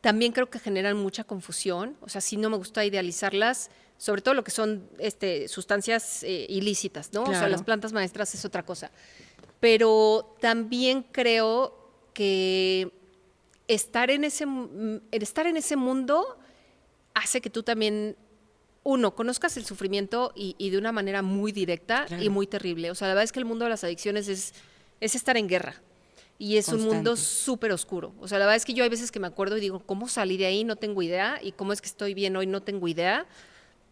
También creo que generan mucha confusión, o sea, sí no me gusta idealizarlas, sobre todo lo que son sustancias ilícitas, ¿no? Claro. O sea, las plantas maestras es otra cosa. Pero también creo que estar en ese mundo hace que tú también, uno, conozcas el sufrimiento y de una manera muy directa Claro. y muy terrible. O sea, la verdad es que el mundo de las adicciones es estar en guerra. Y es un mundo Constante. súper oscuro. O sea, la verdad es que yo hay veces que me acuerdo y digo, ¿cómo salí de ahí? No tengo idea. Y cómo es que estoy bien hoy, no tengo idea.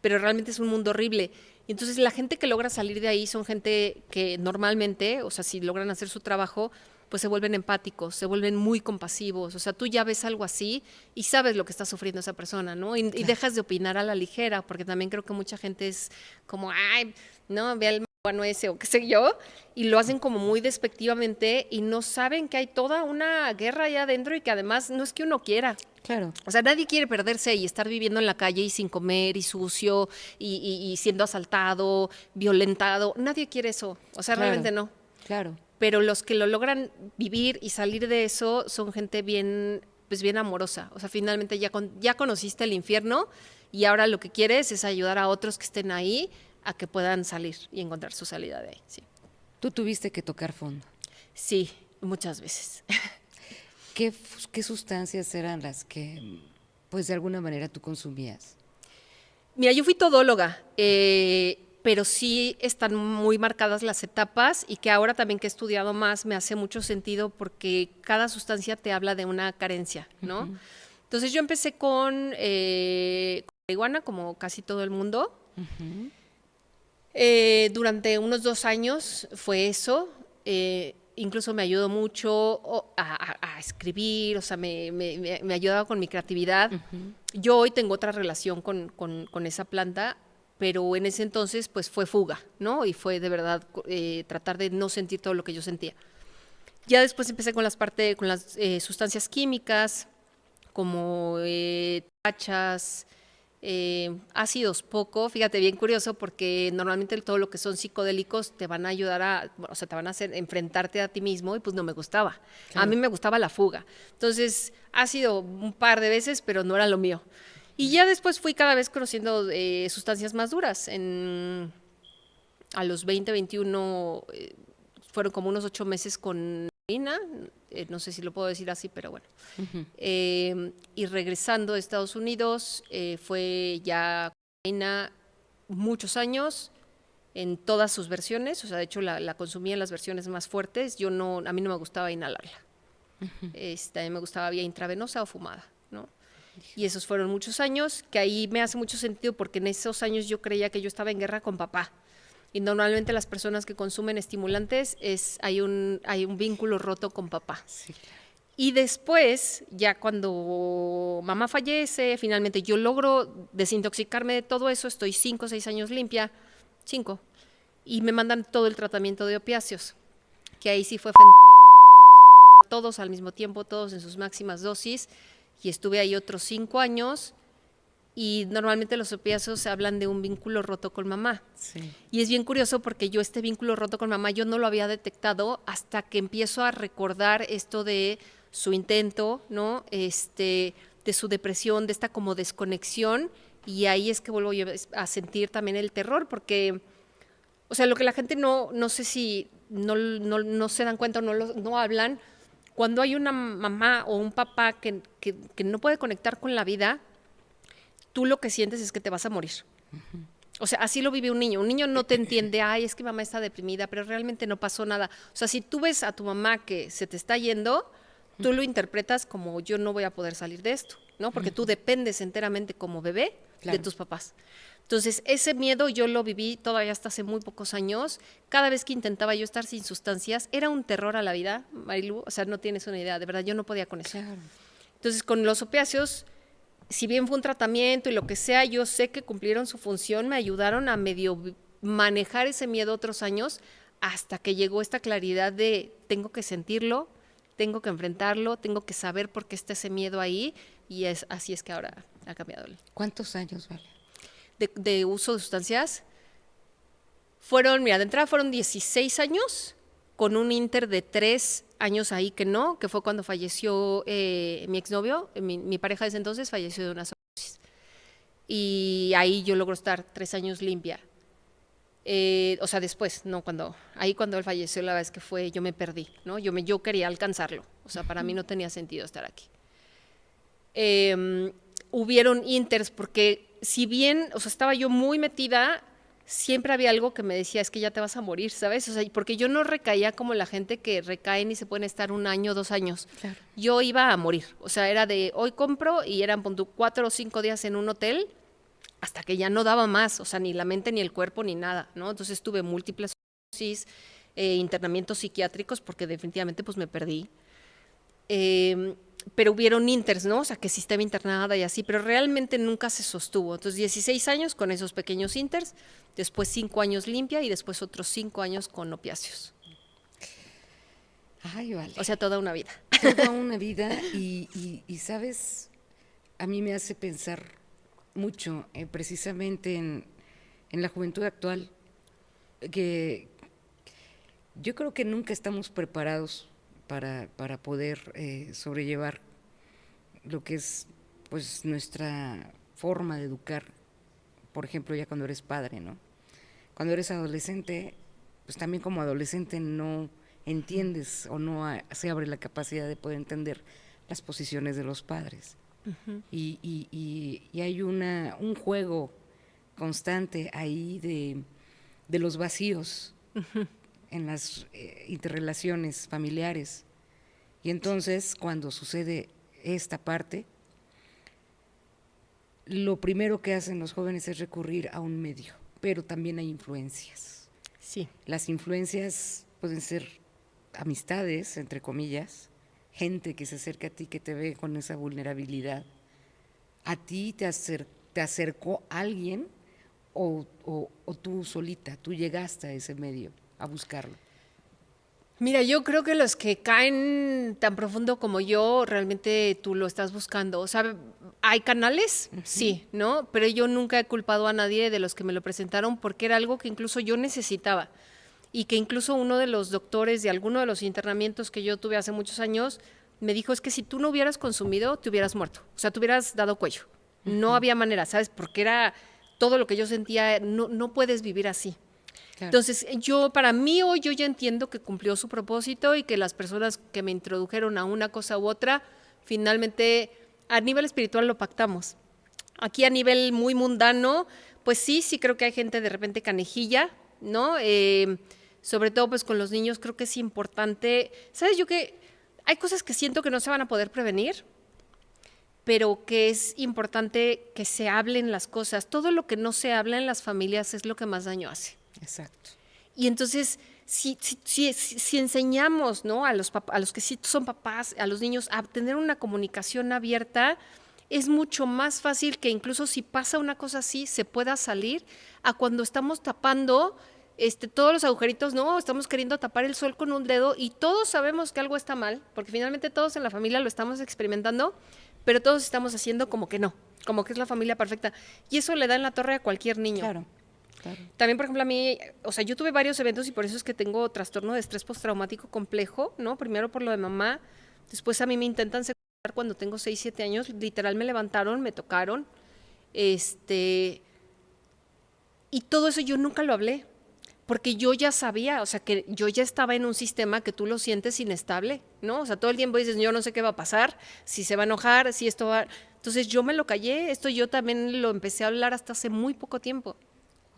Pero realmente es un mundo horrible. Y entonces la gente que logra salir de ahí son gente que normalmente, o sea, si logran hacer su trabajo, pues se vuelven empáticos, se vuelven muy compasivos. O sea, tú ya ves algo así y sabes lo que está sufriendo esa persona, ¿no? Y dejas de opinar a la ligera, porque también creo que mucha gente es como, ay, no, ve al marihuano ese o qué sé yo, y lo hacen como muy despectivamente y no saben que hay toda una guerra allá adentro y que además no es que uno quiera. Claro, O sea, nadie quiere perderse y estar viviendo en la calle y sin comer y sucio y siendo asaltado, violentado. Nadie quiere eso. O sea, claro, realmente no. claro. Pero los que lo logran vivir y salir de eso son gente bien, pues bien amorosa. O sea, finalmente ya conociste el infierno y ahora lo que quieres es ayudar a otros que estén ahí a que puedan salir y encontrar su salida de ahí. Sí, Tú tuviste que tocar fondo. sí, muchas veces. ¿Qué sustancias eran las que, pues de alguna manera tú consumías? Mira, yo fui todóloga, pero sí están muy marcadas las etapas y que ahora también que he estudiado más me hace mucho sentido porque cada sustancia te habla de una carencia, ¿no? Entonces yo empecé con marihuana, como casi todo el mundo. Durante unos 2 años fue eso. Incluso me ayudó mucho a escribir, o sea, me ayudaba con mi creatividad. Yo hoy tengo otra relación con esa planta, pero en ese entonces pues fue fuga, ¿no? Y fue de verdad tratar de no sentir todo lo que yo sentía. Ya después empecé con las sustancias químicas, como tachas, ácidos poco, fíjate, bien curioso, porque normalmente todo lo que son psicodélicos te van a ayudar o sea, te van a hacer enfrentarte a ti mismo y pues no me gustaba. A Claro. mí me gustaba la fuga. Entonces, ácido un par de veces, pero no era lo mío. Y ya después fui cada vez conociendo sustancias más duras. A los 20, 21, fueron como unos 8 meses con heroína, no sé si lo puedo decir así, pero bueno. Y regresando de Estados Unidos, fue ya cocaína muchos años en todas sus versiones, o sea, de hecho la consumía en las versiones más fuertes. A mí no me gustaba inhalarla. A mí me gustaba vía intravenosa o fumada, ¿no? Y esos fueron muchos años, que ahí me hace mucho sentido porque en esos años yo creía que yo estaba en guerra con papá. Y normalmente las personas que consumen estimulantes hay un vínculo roto con papá. Sí. Y después, ya cuando mamá fallece, finalmente yo logro desintoxicarme de todo eso, estoy 5 o 6 años limpia, 5, y me mandan todo el tratamiento de opiáceos, que ahí sí fue fentanilo, morfina, oxicodona, todos al mismo tiempo, todos en sus máximas dosis, y estuve ahí otros 5 años, y normalmente los opiáceos hablan de un vínculo roto con mamá. Sí. Y es bien curioso porque yo este vínculo roto con mamá yo no lo había detectado hasta que empiezo a recordar esto de su intento, ¿no? De su depresión, de esta como desconexión, y ahí es que vuelvo yo a sentir también el terror, porque, o sea, lo que la gente no sé si no se dan cuenta o no hablan, cuando hay una mamá o un papá que no puede conectar con la vida, tú lo que sientes es que te vas a morir. O sea, así lo vive un niño. Un niño no te entiende, ay, es que mamá está deprimida, pero realmente no pasó nada. O sea, si tú ves a tu mamá que se te está yendo, tú lo interpretas como yo no voy a poder salir de esto, ¿no? Porque tú dependes enteramente como bebé Claro. de tus papás. Entonces, ese miedo yo lo viví todavía hasta hace muy pocos años. Cada vez que intentaba yo estar sin sustancias, era un terror a la vida, Marilu. O sea, no tienes una idea, de verdad, yo no podía con eso. Claro. Entonces, con los opiáceos, si bien fue un tratamiento y lo que sea, yo sé que cumplieron su función, me ayudaron a medio manejar ese miedo otros años hasta que llegó esta claridad de tengo que sentirlo, tengo que enfrentarlo, tengo que saber por qué está ese miedo ahí y así es que ahora ha cambiado. ¿Cuántos años, Vale? De uso de sustancias, mira, de entrada fueron 16 años con un inter de 3 años ahí que fue cuando falleció mi exnovio, mi pareja de ese entonces falleció de una sobredosis. Y ahí yo logro estar 3 años limpia. O sea, después, no cuando él falleció, la verdad es que yo me perdí, ¿no? Yo quería alcanzarlo, o sea, para mí no tenía sentido estar aquí. Hubieron inters porque si bien, o sea, estaba yo muy metida, siempre había algo que me decía, es que ya te vas a morir, ¿sabes? O sea, porque yo no recaía como la gente que recaen y se pueden estar 1 año, 2 años. Claro. Yo iba a morir. O sea, era de hoy compro y eran 4 o 5 días en un hotel hasta que ya no daba más. O sea, ni la mente, ni el cuerpo, ni nada, ¿no? Entonces tuve múltiples internamientos psiquiátricos porque definitivamente pues me perdí. Pero hubieron inters, ¿no? O sea, que sí estaba internada y así, pero realmente nunca se sostuvo. Entonces, 16 años con esos pequeños inters, después 5 años limpia y después otros 5 años con opiáceos. Ay, vale. O sea, toda una vida. Toda una vida y ¿sabes? A mí me hace pensar mucho precisamente en la juventud actual, que yo creo que nunca estamos preparados para poder sobrellevar lo que es pues nuestra forma de educar, por ejemplo, ya cuando eres padre, ¿no? Cuando eres adolescente, pues también como adolescente no entiendes o no se abre la capacidad de poder entender las posiciones de los padres. Y hay un juego constante ahí de los vacíos en las interrelaciones familiares. Y entonces, cuando sucede esta parte, lo primero que hacen los jóvenes es recurrir a un medio, pero también hay influencias. Sí. Las influencias pueden ser amistades, entre comillas, gente que se acerca a ti, que te ve con esa vulnerabilidad. ¿A ti te acercó alguien o tú solita, tú llegaste a ese medio a buscarlo? Mira, yo creo que los que caen tan profundo como yo, realmente tú lo estás buscando. O sea, ¿hay canales? Sí, ¿no? Pero yo nunca he culpado a nadie de los que me lo presentaron porque era algo que incluso yo necesitaba. Y que incluso uno de los doctores de alguno de los internamientos que yo tuve hace muchos años me dijo, es que si tú no hubieras consumido, te hubieras muerto. O sea, te hubieras dado cuello. No había manera, ¿sabes? Porque era todo lo que yo sentía, no puedes vivir así. Claro. Entonces, para mí hoy yo ya entiendo que cumplió su propósito y que las personas que me introdujeron a una cosa u otra, finalmente a nivel espiritual lo pactamos. Aquí a nivel muy mundano, pues sí creo que hay gente de repente canejilla, ¿no? Sobre todo pues con los niños creo que es importante. ¿Sabes yo que hay cosas que siento que no se van a poder prevenir? Pero que es importante que se hablen las cosas. Todo lo que no se habla en las familias es lo que más daño hace. Exacto. Y entonces, si enseñamos, ¿no? a los que sí son papás, a los niños, a tener una comunicación abierta, es mucho más fácil que incluso si pasa una cosa así, se pueda salir a cuando estamos tapando todos los agujeritos, ¿no? Estamos queriendo tapar el sol con un dedo y todos sabemos que algo está mal, porque finalmente todos en la familia lo estamos experimentando, pero todos estamos haciendo como que no, como que es la familia perfecta. Y eso le da en la torre a cualquier niño. Claro. Claro. También, por ejemplo, a mí, o sea, yo tuve varios eventos y por eso es que tengo trastorno de estrés postraumático complejo, ¿no? Primero por lo de mamá, después a mí me intentan secuestrar cuando tengo 6, 7 años, literal me levantaron, me tocaron, y todo eso yo nunca lo hablé, porque yo ya sabía, o sea, que yo ya estaba en un sistema que tú lo sientes inestable, ¿no? O sea, todo el tiempo dices, yo no sé qué va a pasar, si se va a enojar, si esto va... Entonces yo me lo callé, esto yo también lo empecé a hablar hasta hace muy poco tiempo.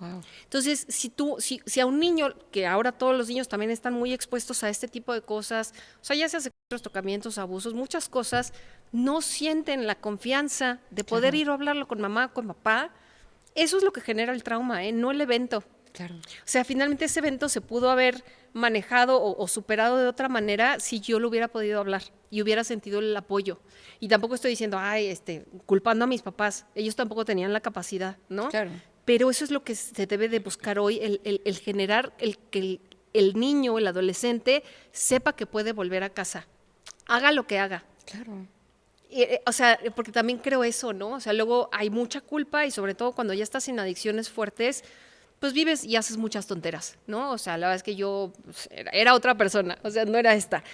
Wow. Entonces, si a un niño, que ahora todos los niños también están muy expuestos a este tipo de cosas, o sea, ya sea secuestros, tocamientos, abusos, muchas cosas, no sienten la confianza de poder ir a hablarlo con mamá, con papá, eso es lo que genera el trauma, no el evento. Claro. O sea, finalmente ese evento se pudo haber manejado o superado de otra manera si yo lo hubiera podido hablar y hubiera sentido el apoyo. Y tampoco estoy diciendo, culpando a mis papás, ellos tampoco tenían la capacidad, ¿no? Claro. Pero eso es lo que se debe de buscar hoy, el generar que el niño, el adolescente, sepa que puede volver a casa, haga lo que haga. Claro. O sea, porque también creo eso, ¿no? O sea, luego hay mucha culpa y sobre todo cuando ya estás en adicciones fuertes, pues vives y haces muchas tonteras, ¿no? O sea, la verdad es que yo pues, era otra persona, o sea, no era esta.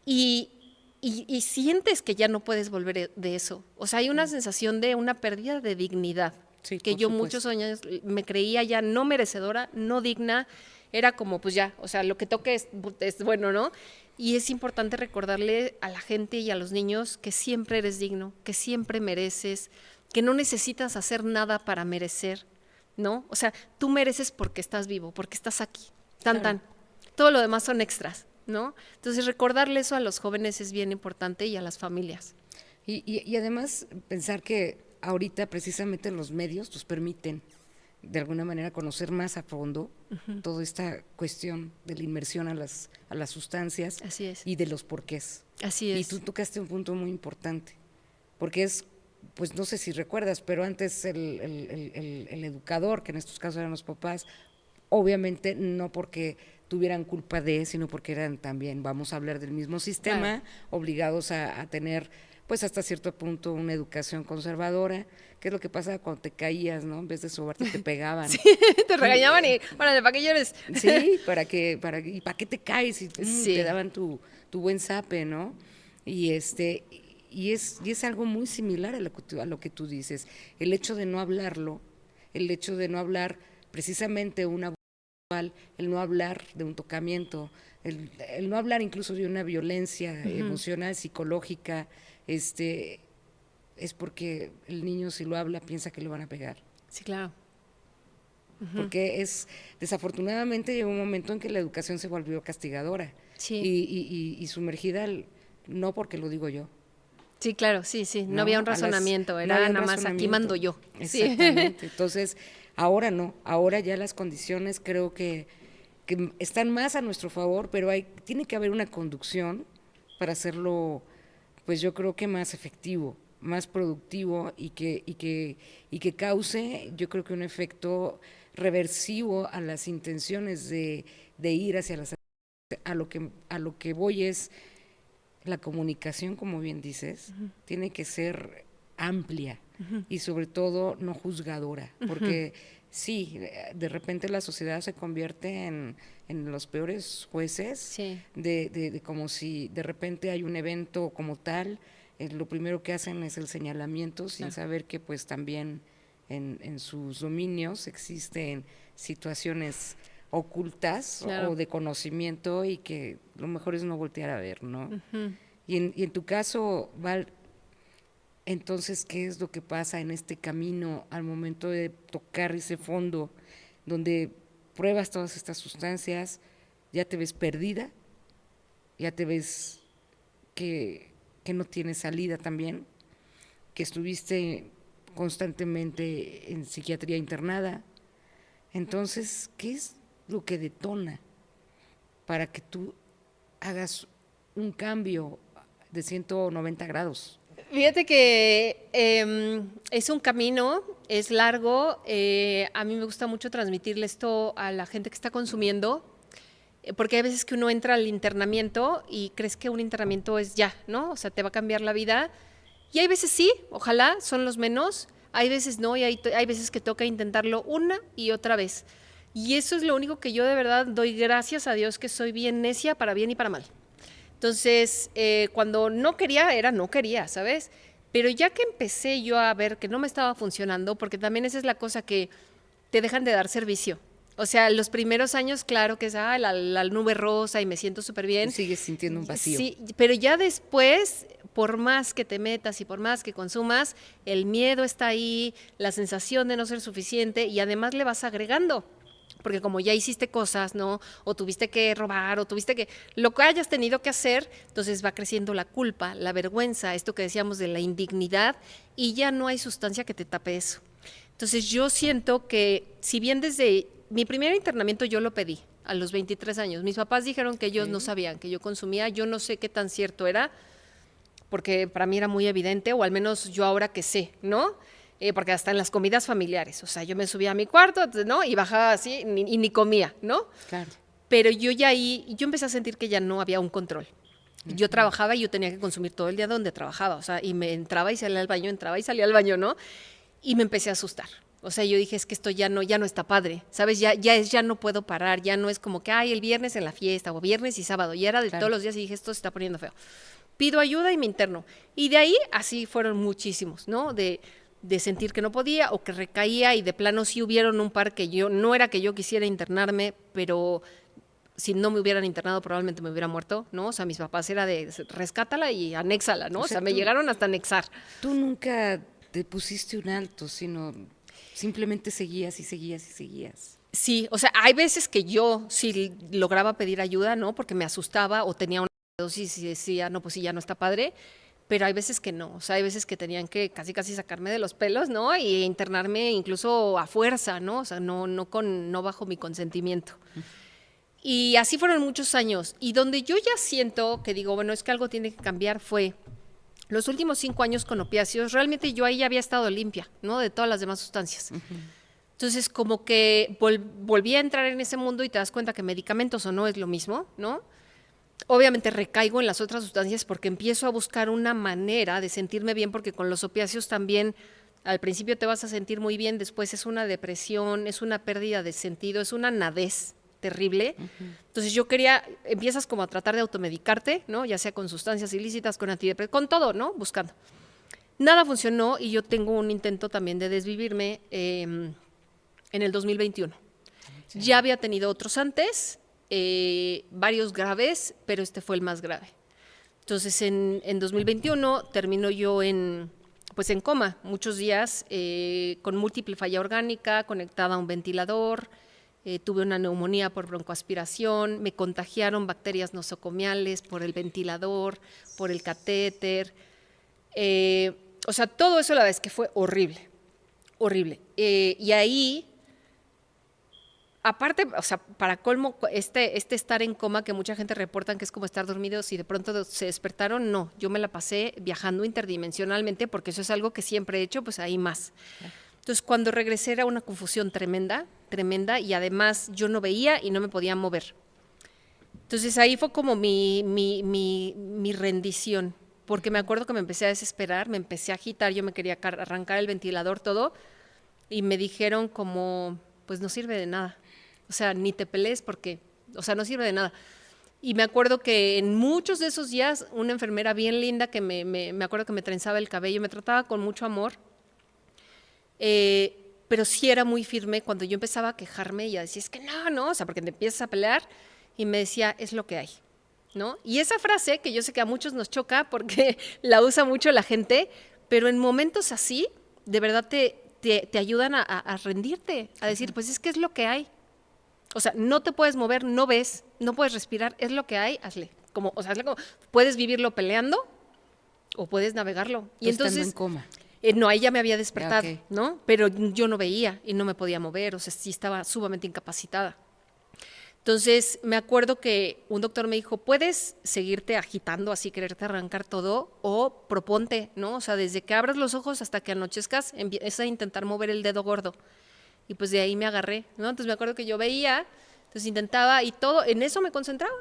Y sientes que ya no puedes volver de eso. O sea, hay una sensación de una pérdida de dignidad. Sí, que yo muchos años me creía ya no merecedora, no digna, era como pues ya, o sea, lo que toque es bueno, ¿no? Y es importante recordarle a la gente y a los niños que siempre eres digno, que siempre mereces, que no necesitas hacer nada para merecer, ¿no? O sea, tú mereces porque estás vivo, porque estás aquí, tan, Claro. tan. Todo lo demás son extras, ¿no? Entonces, recordarle eso a los jóvenes es bien importante y a las familias. Y además pensar que ahorita precisamente los medios nos permiten de alguna manera conocer más a fondo toda esta cuestión de la inmersión a las sustancias Así es. y de los porqués. Así Y es. tú tocaste un punto muy importante, porque es, pues no sé si recuerdas, pero antes el educador, que en estos casos eran los papás, obviamente no porque tuvieran culpa de, sino porque eran también, vamos a hablar del mismo sistema, obligados a tener, pues hasta cierto punto, una educación conservadora. ¿Qué es lo que pasa cuando te caías, no? En vez de sobarte, te pegaban. Te regañaban y, bueno, ¿para qué llores? Sí, ¿y para qué te caes? Y Sí. te daban tu buen zape, ¿no? Y es algo muy similar a lo que tú dices. El hecho de no hablarlo, el hecho de no hablar precisamente una voz, el no hablar de un tocamiento, el no hablar incluso de una violencia emocional, psicológica, es porque el niño, si lo habla, piensa que le van a pegar. Sí, claro. Porque desafortunadamente llegó un momento en que la educación se volvió castigadora Sí. y sumergida, no porque lo digo yo. Sí, claro, sí, sí. No ¿No? había un No razonamiento, había era un nada más aquí razonamiento. mando yo. Sí. Exactamente. Entonces, ahora no, ahora ya las condiciones creo que están más a nuestro favor, pero tiene que haber una conducción para hacerlo, pues yo creo que más efectivo, más productivo y que cause, yo creo que un efecto reversivo a las intenciones de ir hacia a lo que voy es la comunicación, como bien dices, tiene que ser amplia y sobre todo no juzgadora, porque sí, de repente la sociedad se convierte en los peores jueces, Sí. de como si de repente hay un evento como tal, lo primero que hacen es el señalamiento sin Claro. saber que pues también en sus dominios existen situaciones ocultas Claro. o de conocimiento y que lo mejor es no voltear a ver, ¿no? Y en tu caso, Val, entonces, ¿qué es lo que pasa en este camino al momento de tocar ese fondo donde pruebas todas estas sustancias, ya te ves perdida, ya te ves que no tienes salida también, que estuviste constantemente en psiquiatría internada? Entonces, ¿qué es lo que detona para que tú hagas un cambio de 190 grados? Fíjate que es un camino, es largo. A mí me gusta mucho transmitirle esto a la gente que está consumiendo, porque hay veces que uno entra al internamiento y crees que un internamiento es ya, ¿no? O sea, te va a cambiar la vida. Y hay veces sí, ojalá, son los menos. Hay veces no, y hay veces que toca intentarlo una y otra vez. Y eso es lo único que yo de verdad doy gracias a Dios, que soy bien necia para bien y para mal. Entonces, cuando no quería, ¿sabes? Pero ya que empecé yo a ver que no me estaba funcionando, porque también esa es la cosa que te dejan de dar servicio. O sea, los primeros años, claro que es la nube rosa y me siento súper bien. Y sigues sintiendo un vacío. Sí, pero ya después, por más que te metas y por más que consumas, el miedo está ahí, la sensación de no ser suficiente y además le vas agregando. Porque como ya hiciste cosas, ¿no? O tuviste que robar, o tuviste que... Lo que hayas tenido que hacer, entonces va creciendo la culpa, la vergüenza, esto que decíamos de la indignidad, y ya no hay sustancia que te tape eso. Entonces yo siento que, si bien desde mi primer internamiento yo lo pedí, a los 23 años, mis papás dijeron que ellos no sabían que yo consumía, yo no sé qué tan cierto era, porque para mí era muy evidente, o al menos yo ahora que sé, ¿no? Porque hasta en las comidas familiares, o sea, yo me subía a mi cuarto, ¿no? Y bajaba así y ni comía, ¿no? Claro. Pero yo ya ahí, yo empecé a sentir que ya no había un control. Yo trabajaba y yo tenía que consumir todo el día donde trabajaba, o sea, y me entraba y salía al baño, entraba y salía al baño, ¿no? Y me empecé a asustar. O sea, yo dije, es que esto ya no está padre, ¿sabes? Ya no puedo parar, ya no es como que, ay, el viernes en la fiesta, o viernes y sábado, ya era de Claro. todos los días y dije, esto se está poniendo feo. Pido ayuda y me interno. Y de ahí, así fueron muchísimos, ¿no? De sentir que no podía o que recaía y de plano sí hubieron un par que no era que yo quisiera internarme, pero si no me hubieran internado probablemente me hubiera muerto, ¿no? O sea, mis papás era de rescátala y anéxala, ¿no? O sea, me llegaron hasta anexar. Tú nunca te pusiste un alto, sino Simplemente seguías y seguías y seguías. Sí, o sea, hay veces que yo sí lograba pedir ayuda, ¿no? Porque me asustaba o tenía una dosis y decía, no, pues sí, ya no está padre, pero hay veces que no, o sea, hay veces que tenían que casi casi sacarme de los pelos, ¿no? Y internarme incluso a fuerza, ¿no? O sea, no bajo mi consentimiento. Y así fueron muchos años. Y donde yo ya siento que digo, bueno, es que algo tiene que cambiar fue los últimos 5 años con opiáceos. Realmente yo ahí ya había estado limpia, ¿no? De todas las demás sustancias. Entonces, como que volví a entrar en ese mundo y te das cuenta que medicamentos o no es lo mismo, ¿no? Obviamente recaigo en las otras sustancias porque empiezo a buscar una manera de sentirme bien, porque con los opiáceos también al principio te vas a sentir muy bien, después es una depresión, es una pérdida de sentido, es una nadez terrible. Entonces yo empiezas como a tratar de automedicarte, ¿no? Ya sea con sustancias ilícitas, con antidepresivos, con todo, ¿no? Buscando. Nada funcionó y yo tengo un intento también de desvivirme en el 2021. Sí. Ya había tenido otros antes, varios graves, pero este fue el más grave. Entonces, en 2021 termino yo en coma, muchos días, con múltiple falla orgánica, conectada a un ventilador, tuve una neumonía por broncoaspiración, me contagiaron bacterias nosocomiales por el ventilador, por el catéter. O sea, todo eso la verdad es que fue horrible, horrible. Y ahí, aparte, o sea, para colmo, este estar en coma que mucha gente reportan que es como estar dormidos y de pronto se despertaron, no, yo me la pasé viajando interdimensionalmente porque eso es algo que siempre he hecho, pues ahí más. Entonces, cuando regresé era una confusión tremenda, tremenda, y además yo no veía y no me podía mover. Entonces, ahí fue como mi rendición, porque me acuerdo que me empecé a desesperar, me empecé a agitar, yo me quería arrancar el ventilador, todo, y me dijeron como, pues no sirve de nada. O sea, ni te pelees porque, o sea, no sirve de nada. Y me acuerdo que en muchos de esos días, una enfermera bien linda que me acuerdo que me trenzaba el cabello, me trataba con mucho amor, pero sí era muy firme cuando yo empezaba a quejarme y a decir, es que no, o sea, porque te empiezas a pelear, y me decía, es lo que hay, ¿no? Y esa frase, que yo sé que a muchos nos choca porque la usa mucho la gente, pero en momentos así, de verdad te ayudan a rendirte, a decir, pues es que es lo que hay. O sea, no te puedes mover, no ves, no puedes respirar, es lo que hay, hazle. O sea, hazle como, puedes vivirlo peleando o puedes navegarlo. Y entonces, estando en coma. No, ahí ya me había despertado, Okay. ¿no? Pero yo no veía y no me podía mover, o sea, sí estaba sumamente incapacitada. Entonces, me acuerdo que un doctor me dijo, puedes seguirte agitando así, quererte arrancar todo, o proponte, ¿no? O sea, desde que abras los ojos hasta que anochezcas, empieza a intentar mover el dedo gordo. Y pues de ahí me agarré, ¿no? Entonces me acuerdo que yo veía, entonces intentaba y todo, en eso me concentraba.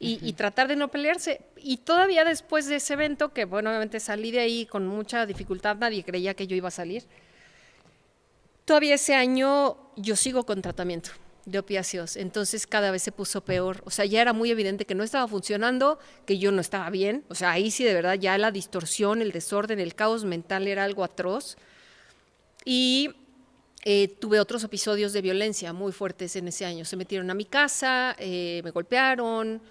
Y tratar de no pelearse. Y todavía después de ese evento, que bueno, obviamente salí de ahí con mucha dificultad, nadie creía que yo iba a salir. Todavía ese año yo sigo con tratamiento de opiáceos, entonces cada vez se puso peor. O sea, ya era muy evidente que no estaba funcionando, que yo no estaba bien. O sea, ahí sí de verdad ya la distorsión, el desorden, el caos mental era algo atroz. Y tuve otros episodios de violencia muy fuertes en ese año. Se metieron a mi casa, me golpearon.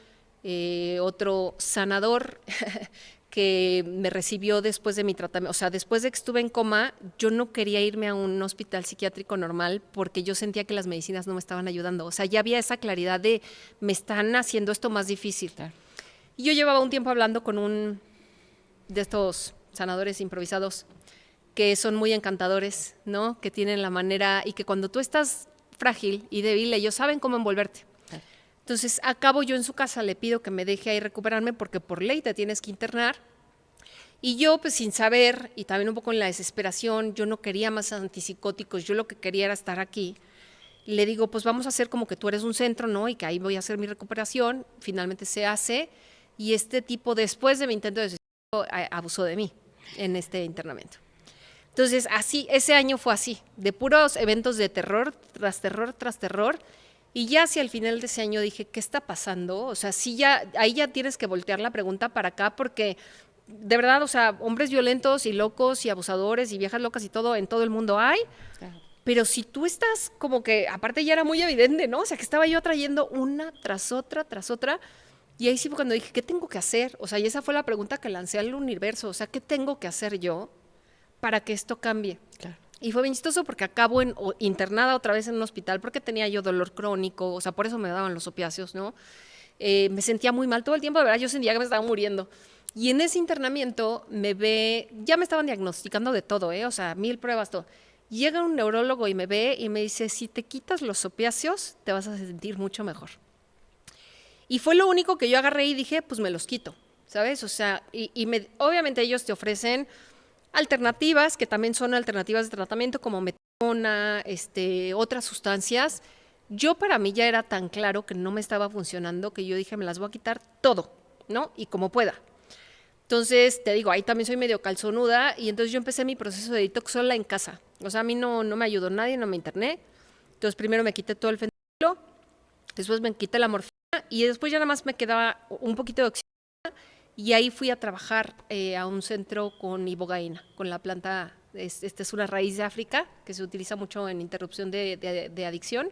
Otro sanador que me recibió después de mi tratamiento, o sea, después de que estuve en coma, yo no quería irme a un hospital psiquiátrico normal porque yo sentía que las medicinas no me estaban ayudando. O sea, ya había esa claridad de me están haciendo esto más difícil. Y yo llevaba un tiempo hablando con un de estos sanadores improvisados que son muy encantadores, ¿no? Que tienen la manera y que cuando tú estás frágil y débil, ellos saben cómo envolverte. Entonces, acabo yo en su casa, le pido que me deje ahí recuperarme porque por ley te tienes que internar. Y yo, pues sin saber, y también un poco en la desesperación, yo no quería más antipsicóticos, yo lo que quería era estar aquí. Le digo, pues vamos a hacer como que tú eres un centro, ¿no? Y que ahí voy a hacer mi recuperación. Finalmente se hace. Y este tipo, después de mi intento de suicidio, abusó de mí en este internamiento. Entonces, así, ese año fue así, de puros eventos de terror, tras terror, tras terror. Y ya hacia el final de ese año dije, ¿qué está pasando? O sea, sí ya, ahí ya tienes que voltear la pregunta para acá porque de verdad, o sea, hombres violentos y locos y abusadores y viejas locas y todo, en todo el mundo hay. Claro. Pero si tú estás como que, aparte ya era muy evidente, ¿no? O sea, que estaba yo atrayendo una tras otra, y ahí sí fue cuando dije, ¿qué tengo que hacer? O sea, y esa fue la pregunta que lancé al universo, o sea, ¿qué tengo que hacer yo para que esto cambie? Claro. Y fue bien chistoso porque acabo internada otra vez en un hospital porque tenía yo dolor crónico, o sea, por eso me daban los opiáceos, ¿no? Me sentía muy mal todo el tiempo, de verdad, yo sentía que me estaba muriendo. Y en ese internamiento ya me estaban diagnosticando de todo, o sea, 1000 pruebas, todo. Llega un neurólogo y me ve y me dice, si te quitas los opiáceos, te vas a sentir mucho mejor. Y fue lo único que yo agarré y dije, pues me los quito, ¿sabes? O sea, obviamente ellos te ofrecen alternativas, que también son alternativas de tratamiento, como metadona, otras sustancias. Yo para mí ya era tan claro que no me estaba funcionando que yo dije, me las voy a quitar todo, ¿no? Y como pueda. Entonces, te digo, ahí también soy medio calzonuda y entonces yo empecé mi proceso de detox sola en casa. O sea, a mí no me ayudó nadie, no me interné. Entonces, primero me quité todo el fentanilo, después me quité la morfina y después ya nada más me quedaba un poquito de oxígeno y ahí fui a trabajar a un centro con ibogaína, con la planta, esta es una raíz de África que se utiliza mucho en interrupción de adicción.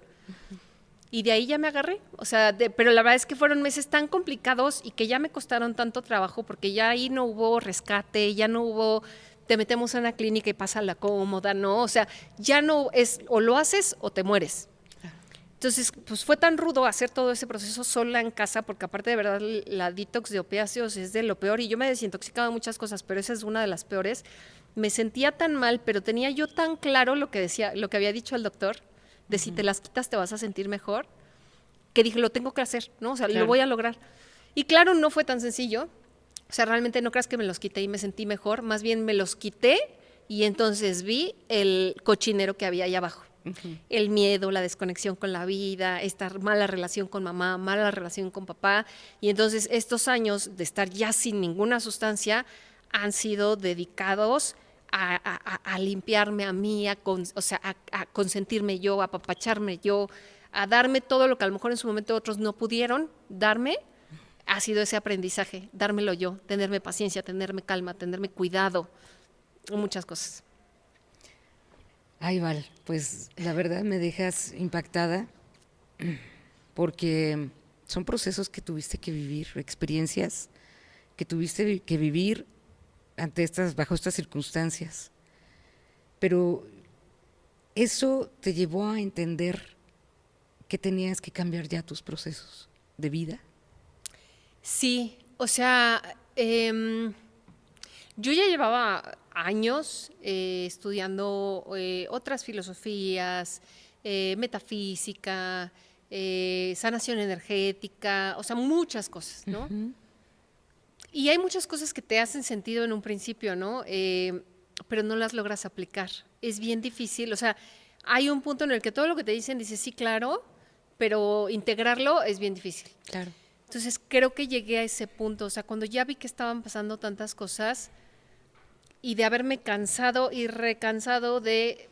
Y de ahí ya me agarré, o sea, pero la verdad es que fueron meses tan complicados y que ya me costaron tanto trabajo porque ya ahí no hubo rescate, ya no hubo, te metemos en una clínica y pasa la cómoda, ¿no? O sea, ya no es, o lo haces o te mueres. Entonces, pues fue tan rudo hacer todo ese proceso sola en casa, porque aparte de verdad la detox de opiáceos es de lo peor y yo me he desintoxicado de muchas cosas, pero esa es una de las peores. Me sentía tan mal, pero tenía yo tan claro lo que decía, lo que había dicho el doctor, de si te las quitas te vas a sentir mejor, que dije, lo tengo que hacer, ¿no? O sea, lo voy a lograr. Y claro, no fue tan sencillo. O sea, realmente no creas que me los quité y me sentí mejor, más bien me los quité y entonces vi el cochinero que había ahí abajo. El miedo, la desconexión con la vida, esta mala relación con mamá, mala relación con papá. Y entonces estos años de estar ya sin ninguna sustancia han sido dedicados a limpiarme a mí, a consentirme yo, a apapacharme yo, a darme todo lo que a lo mejor en su momento otros no pudieron darme. Ha sido ese aprendizaje, dármelo yo, tenerme paciencia, tenerme calma, tenerme cuidado, muchas cosas. Ay, Val, pues la verdad me dejas impactada porque son procesos que tuviste que vivir, experiencias que tuviste que vivir bajo estas circunstancias. Pero eso te llevó a entender que tenías que cambiar ya tus procesos de vida. Sí, o sea, yo ya llevaba años estudiando otras filosofías, metafísica, sanación energética, o sea, muchas cosas, ¿no? Y hay muchas cosas que te hacen sentido en un principio, ¿no? Pero no las logras aplicar. Es bien difícil, o sea, hay un punto en el que todo lo que te dicen dices, sí, claro, pero integrarlo es bien difícil. Claro. Entonces creo que llegué a ese punto, o sea, cuando ya vi que estaban pasando tantas cosas y de haberme cansado y recansado de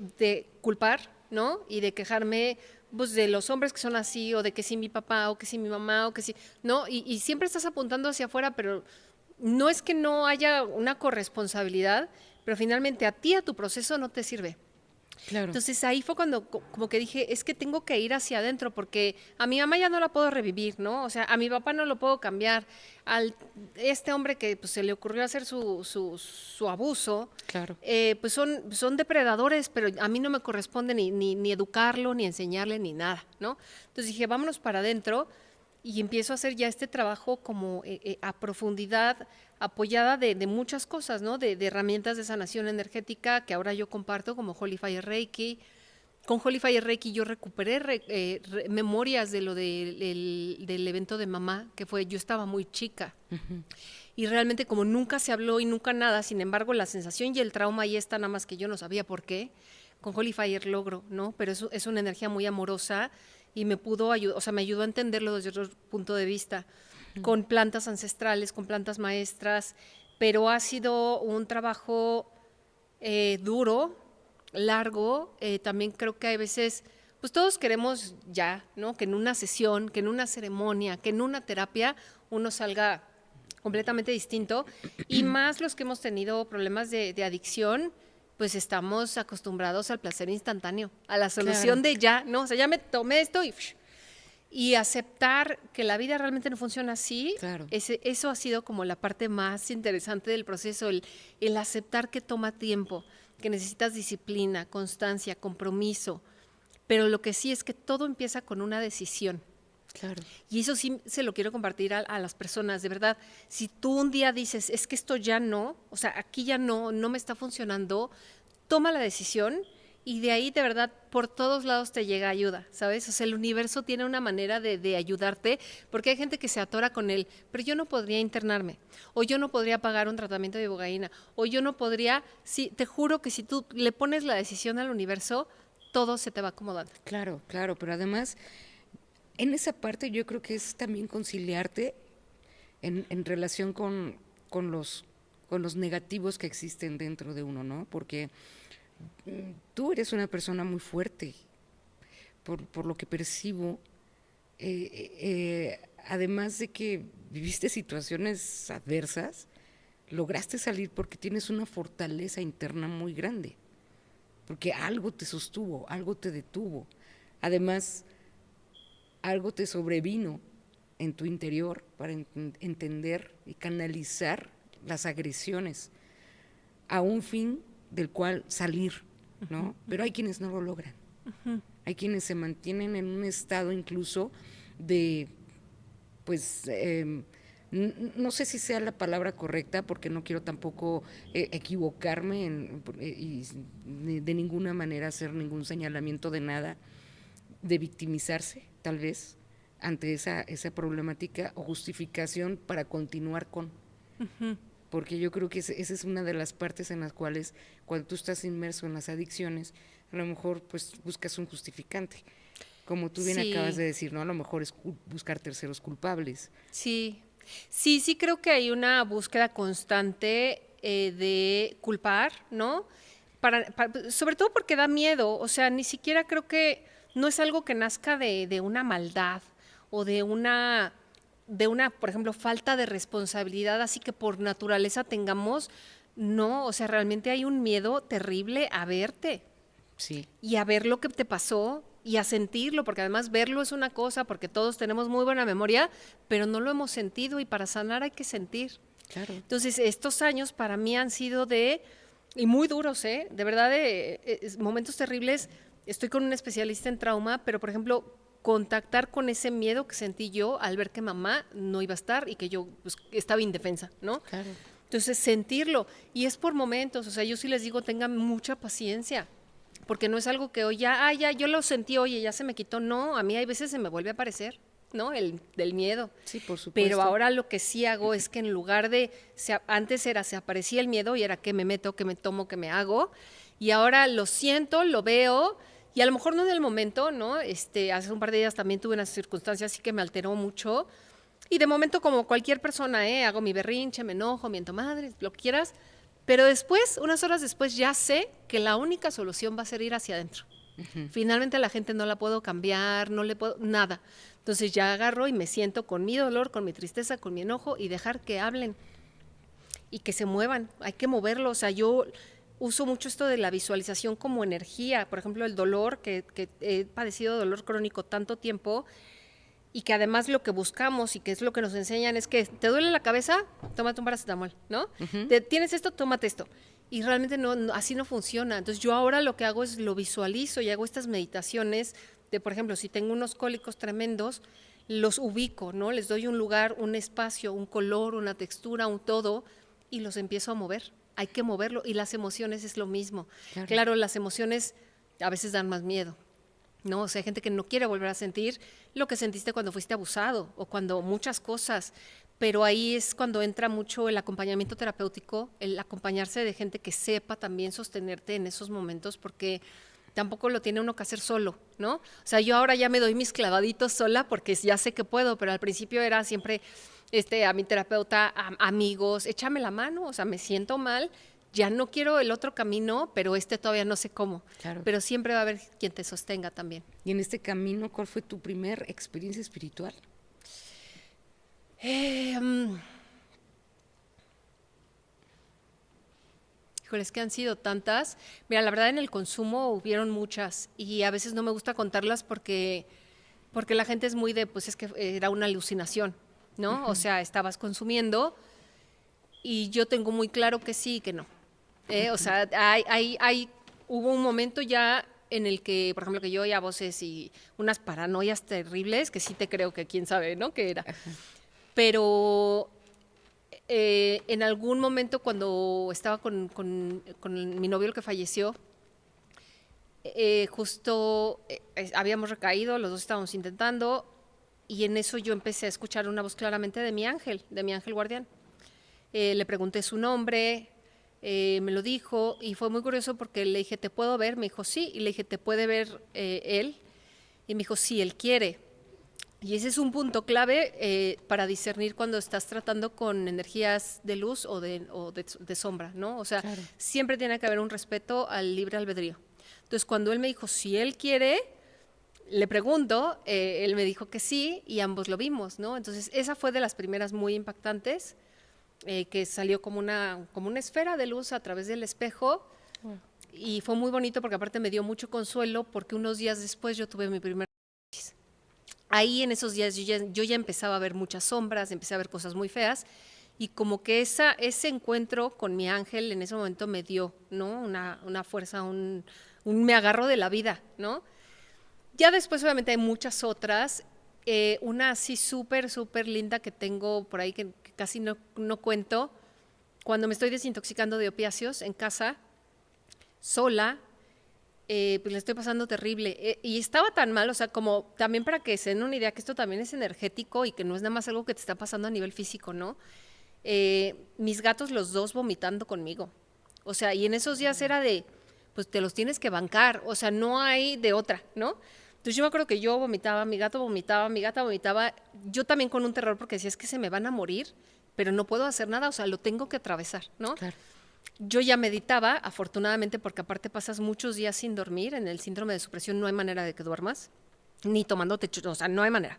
culpar, ¿no? Y de quejarme pues, de los hombres que son así, o de que sí mi papá, o que sí mi mamá, o que sí, ¿no? Y siempre estás apuntando hacia afuera, pero no es que no haya una corresponsabilidad, pero finalmente a ti, a tu proceso no te sirve. Claro. Entonces ahí fue cuando como que dije, es que tengo que ir hacia adentro porque a mi mamá ya no la puedo revivir, ¿no? O sea, a mi papá no lo puedo cambiar. Este hombre que pues, se le ocurrió hacer su abuso, Claro. pues son depredadores, pero a mí no me corresponde ni educarlo, ni enseñarle, ni nada, ¿no? Entonces dije, vámonos para adentro y empiezo a hacer ya este trabajo como a profundidad, apoyada de muchas cosas, ¿no? De herramientas de sanación energética que ahora yo comparto como Holy Fire Reiki. Con Holy Fire Reiki yo recuperé memorias de lo del evento de mamá, que fue, yo estaba muy chica. Y realmente como nunca se habló y nunca nada, sin embargo la sensación y el trauma ahí está, nada más que yo no sabía por qué. Con Holy Fire logro, ¿no? Pero es una energía muy amorosa y me pudo ayudar, o sea, me ayudó a entenderlo desde otro punto de vista, con plantas ancestrales, con plantas maestras, pero ha sido un trabajo duro, largo. También creo que hay veces, pues todos queremos ya, ¿no? Que en una sesión, que en una ceremonia, que en una terapia uno salga completamente distinto, y más los que hemos tenido problemas de adicción, pues estamos acostumbrados al placer instantáneo, a la solución de ya, ¿no? O sea, ya me tomé esto y aceptar que la vida realmente no funciona así. Claro. Eso ha sido como la parte más interesante del proceso, el aceptar que toma tiempo. que necesitas disciplina, constancia, compromiso, pero lo que sí es que todo empieza con una decisión. Claro. Y eso sí se lo quiero compartir a las personas, de verdad. Si tú un día dices, es que esto ya no, o sea, aquí ya no me está funcionando, toma la decisión y de ahí de verdad por todos lados te llega ayuda, ¿sabes? O sea, el universo tiene una manera de ayudarte, porque hay gente que se atora con él, pero yo no podría internarme, o yo no podría pagar un tratamiento de ibogaína, o yo no podría, sí, te juro que si tú le pones la decisión al universo, todo se te va acomodando. Claro, claro, pero además en esa parte yo creo que es también conciliarte en relación con los negativos que existen dentro de uno, ¿no? Porque tú eres una persona muy fuerte, por lo que percibo, además de que viviste situaciones adversas, lograste salir porque tienes una fortaleza interna muy grande, porque algo te sostuvo, algo te detuvo, además algo te sobrevino en tu interior para entender y canalizar las agresiones a un fin del cual salir, ¿no? Pero hay quienes no lo logran. Hay quienes se mantienen en un estado incluso de, pues, no sé si sea la palabra correcta, porque no quiero tampoco equivocarme y de ninguna manera hacer ningún señalamiento de nada, de victimizarse, tal vez, ante esa problemática o justificación para continuar con. Porque yo creo que esa es una de las partes en las cuales, cuando tú estás inmerso en las adicciones, a lo mejor pues buscas un justificante. Como tú bien acabas de decir, ¿no? A lo mejor es buscar terceros culpables. Sí, sí creo que hay una búsqueda constante de culpar, ¿no? Sobre todo porque da miedo, o sea, ni siquiera creo que no es algo que nazca de una maldad o de una, por ejemplo, falta de responsabilidad, así que por naturaleza tengamos, no, o sea, realmente hay un miedo terrible a verte. Sí. Y a ver lo que te pasó y a sentirlo, porque además verlo es una cosa, porque todos tenemos muy buena memoria, pero no lo hemos sentido y para sanar hay que sentir. Claro. Entonces, estos años para mí han sido y muy duros, de verdad, momentos terribles. Estoy con un especialista en trauma, pero por ejemplo, contactar con ese miedo que sentí yo al ver que mamá no iba a estar y que yo pues, estaba indefensa, ¿no? Claro. Entonces, sentirlo. Y es por momentos, o sea, yo sí les digo, tengan mucha paciencia, porque no es algo que hoy ya, yo lo sentí, oye, ya se me quitó. No, a mí hay veces se me vuelve a aparecer, ¿no? Del miedo. Sí, por supuesto. Pero ahora lo que sí hago es que en lugar de, antes se aparecía el miedo y era que me meto, que me tomo, que me hago, y ahora lo siento, lo veo, y a lo mejor no en el momento, ¿no? Hace un par de días también tuve unas circunstancias así que me alteró mucho, y de momento como cualquier persona, hago mi berrinche, me enojo, miento madre, lo que quieras, pero después, unas horas después, ya sé que la única solución va a ser ir hacia adentro. Finalmente la gente no la puedo cambiar, no le puedo, nada. Entonces ya agarro y me siento con mi dolor, con mi tristeza, con mi enojo y dejar que hablen y que se muevan. Hay que moverlo. O sea, yo uso mucho esto de la visualización como energía. Por ejemplo, el dolor, que he padecido dolor crónico tanto tiempo, y que además lo que buscamos y que es lo que nos enseñan es que te duele la cabeza, tómate un paracetamol, ¿no? Tienes esto, tómate esto. Y realmente no, así no funciona. Entonces yo ahora lo que hago es lo visualizo y hago estas meditaciones de, por ejemplo, si tengo unos cólicos tremendos, los ubico, ¿no? Les doy un lugar, un espacio, un color, una textura, un todo, y los empiezo a mover. Hay que moverlo. Y las emociones es lo mismo. Claro, las emociones a veces dan más miedo, ¿no? O sea, hay gente que no quiere volver a sentir lo que sentiste cuando fuiste abusado o cuando muchas cosas, pero ahí es cuando entra mucho el acompañamiento terapéutico, el acompañarse de gente que sepa también sostenerte en esos momentos, porque tampoco lo tiene uno que hacer solo, ¿no? O sea, yo ahora ya me doy mis clavaditos sola porque ya sé que puedo, pero al principio era siempre a mi terapeuta, amigos, échame la mano, o sea, me siento mal, ya no quiero el otro camino, pero todavía no sé cómo. Claro. Pero siempre va a haber quien te sostenga también. Y en este camino, ¿cuál fue tu primer experiencia espiritual? Híjole, es que han sido tantas. Mira, la verdad en el consumo hubieron muchas y a veces no me gusta contarlas porque la gente es muy pues es que era una alucinación, ¿no? O sea, estabas consumiendo y yo tengo muy claro que sí y que no. O sea, hubo un momento ya en el que, por ejemplo, que yo oía voces y unas paranoias terribles, que sí te creo que quién sabe, ¿no? ¿Qué era? Pero en algún momento cuando estaba con mi novio, el que falleció, justo habíamos recaído, los dos estábamos intentando, y en eso yo empecé a escuchar una voz claramente de mi ángel guardián. Le pregunté su nombre, me lo dijo, y fue muy curioso porque le dije, ¿te puedo ver? Me dijo, sí, y le dije, ¿te puede ver él? Y me dijo, sí, él quiere. Y ese es un punto clave para discernir cuando estás tratando con energías de luz o de sombra, ¿no? O sea, Claro. siempre tiene que haber un respeto al libre albedrío. Entonces, cuando él me dijo, si él quiere, le pregunto, él me dijo que sí y ambos lo vimos, ¿no? Entonces, esa fue de las primeras muy impactantes, que salió como una esfera de luz a través del espejo. Y fue muy bonito porque aparte me dio mucho consuelo porque unos días después yo tuve mi primer crisis. Ahí en esos días yo ya empezaba a ver muchas sombras, empecé a ver cosas muy feas y como que ese encuentro con mi ángel en ese momento me dio, ¿no? Una fuerza, me agarró de la vida, ¿no? Ya después obviamente hay muchas otras, una así súper, súper linda que tengo por ahí que casi no cuento, cuando me estoy desintoxicando de opiáceos en casa, sola, pues la estoy pasando terrible. Y estaba tan mal, o sea, como también para que se den una idea que esto también es energético y que no es nada más algo que te está pasando a nivel físico, ¿no? Mis gatos los dos vomitando conmigo. O sea, y en esos días era de, pues te los tienes que bancar, o sea, no hay de otra, ¿no? Entonces yo me acuerdo que yo vomitaba, mi gato vomitaba, mi gata vomitaba, yo también con un terror porque decía, es que se me van a morir, pero no puedo hacer nada, o sea, lo tengo que atravesar, ¿no? Claro. Yo ya meditaba, afortunadamente, porque aparte pasas muchos días sin dormir. En el síndrome de supresión no hay manera de que duermas, ni tomando techo, o sea, no hay manera.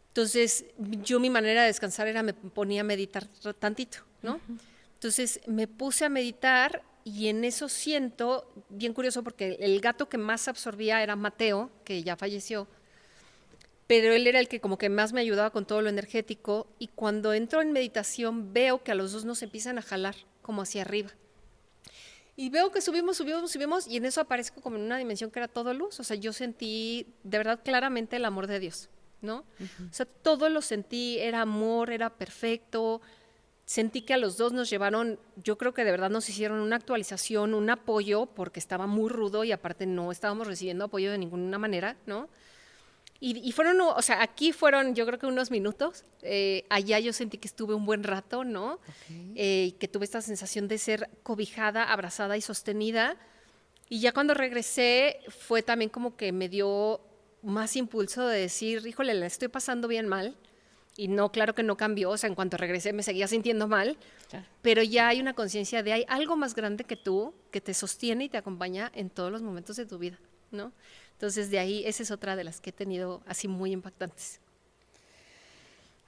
Entonces, yo mi manera de descansar era me ponía a meditar tantito, ¿no? Entonces, me puse a meditar y en eso siento, bien curioso, porque el gato que más absorbía era Mateo, que ya falleció, pero él era el que como que más me ayudaba con todo lo energético y cuando entro en meditación veo que a los dos nos empiezan a jalar como hacia arriba. Y veo que subimos y en eso aparezco como en una dimensión que era todo luz. O sea, yo sentí de verdad claramente el amor de Dios, ¿no? O sea, todo lo sentí, era amor, era perfecto. Sentí que a los dos nos llevaron, yo creo que de verdad nos hicieron una actualización, un apoyo, porque estaba muy rudo y aparte no estábamos recibiendo apoyo de ninguna manera, ¿no? Y fueron, o sea, aquí fueron yo creo que unos minutos, allá yo sentí que estuve un buen rato, ¿no? Que tuve esta sensación de ser cobijada, abrazada y sostenida. Y ya cuando regresé fue también como que me dio más impulso de decir, híjole, la estoy pasando bien mal. Y no, claro que no cambió, o sea, en cuanto regresé me seguía sintiendo mal, Claro. pero ya hay una conciencia de hay algo más grande que tú que te sostiene y te acompaña en todos los momentos de tu vida, ¿no? Entonces de ahí, esa es otra de las que he tenido así muy impactantes.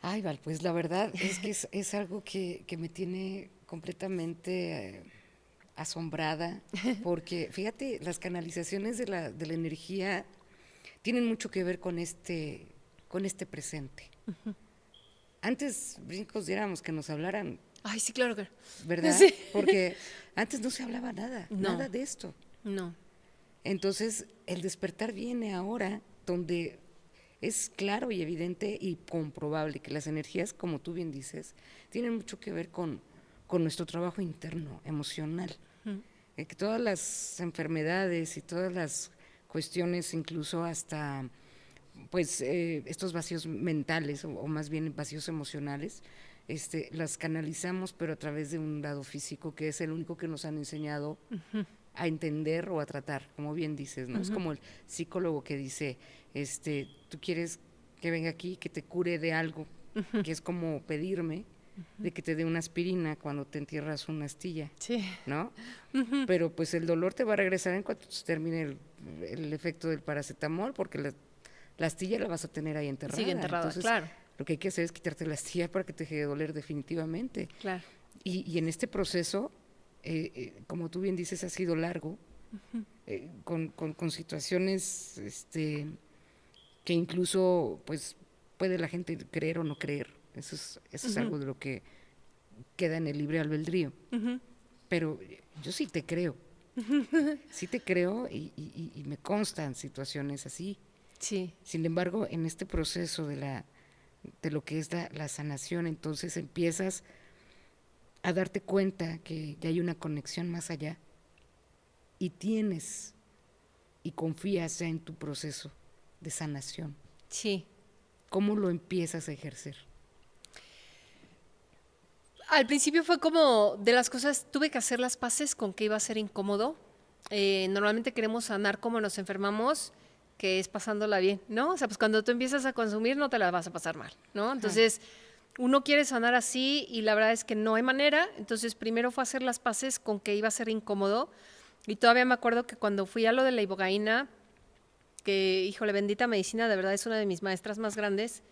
Ay, Val, pues la verdad es que es algo que me tiene completamente asombrada, porque fíjate, las canalizaciones de la energía tienen mucho que ver con este presente. Antes, brincos, diéramos que nos hablaran, Ay, sí, claro que ¿verdad? sí. Porque antes no se hablaba nada, No. nada de esto. No. Entonces, el despertar viene ahora, donde es claro y evidente y comprobable que las energías, como tú bien dices, tienen mucho que ver con nuestro trabajo interno, emocional. Que todas las enfermedades y todas las cuestiones, incluso hasta pues estos vacíos mentales o más bien vacíos emocionales, las canalizamos pero a través de un lado físico que es el único que nos han enseñado a entender o a tratar, como bien dices, ¿no? Es como el psicólogo que dice, tú quieres que venga aquí, que te cure de algo, que es como pedirme de que te dé una aspirina cuando te entierras una astilla, Sí. ¿no? Pero pues el dolor te va a regresar en cuanto se termine el efecto del paracetamol, porque la astilla la vas a tener ahí enterrada. Sigue enterrada, Entonces, claro. lo que hay que hacer es quitarte la astilla para que te deje de doler definitivamente. Claro. Y en este proceso, como tú bien dices, ha sido largo, con situaciones que incluso pues puede la gente creer o no creer. Eso es algo de lo que queda en el libre albedrío. pero yo sí te creo. Sí te creo y me constan situaciones así. Sí. Sin embargo, en este proceso de lo que es la sanación, entonces empiezas a darte cuenta que ya hay una conexión más allá y tienes y confías ya en tu proceso de sanación. Sí. ¿Cómo lo empiezas a ejercer? Al principio fue como de las cosas, tuve que hacer las paces con que iba a ser incómodo. Normalmente queremos sanar como nos enfermamos, que es pasándola bien, ¿no? O sea, pues cuando tú empiezas a consumir no te la vas a pasar mal, ¿no? Entonces, uno quiere sanar así y la verdad es que no hay manera. Entonces, primero fue hacer las paces con que iba a ser incómodo. Y todavía me acuerdo que cuando fui a lo de la ibogaína, que, híjole, bendita medicina, de verdad es una de mis maestras más grandes.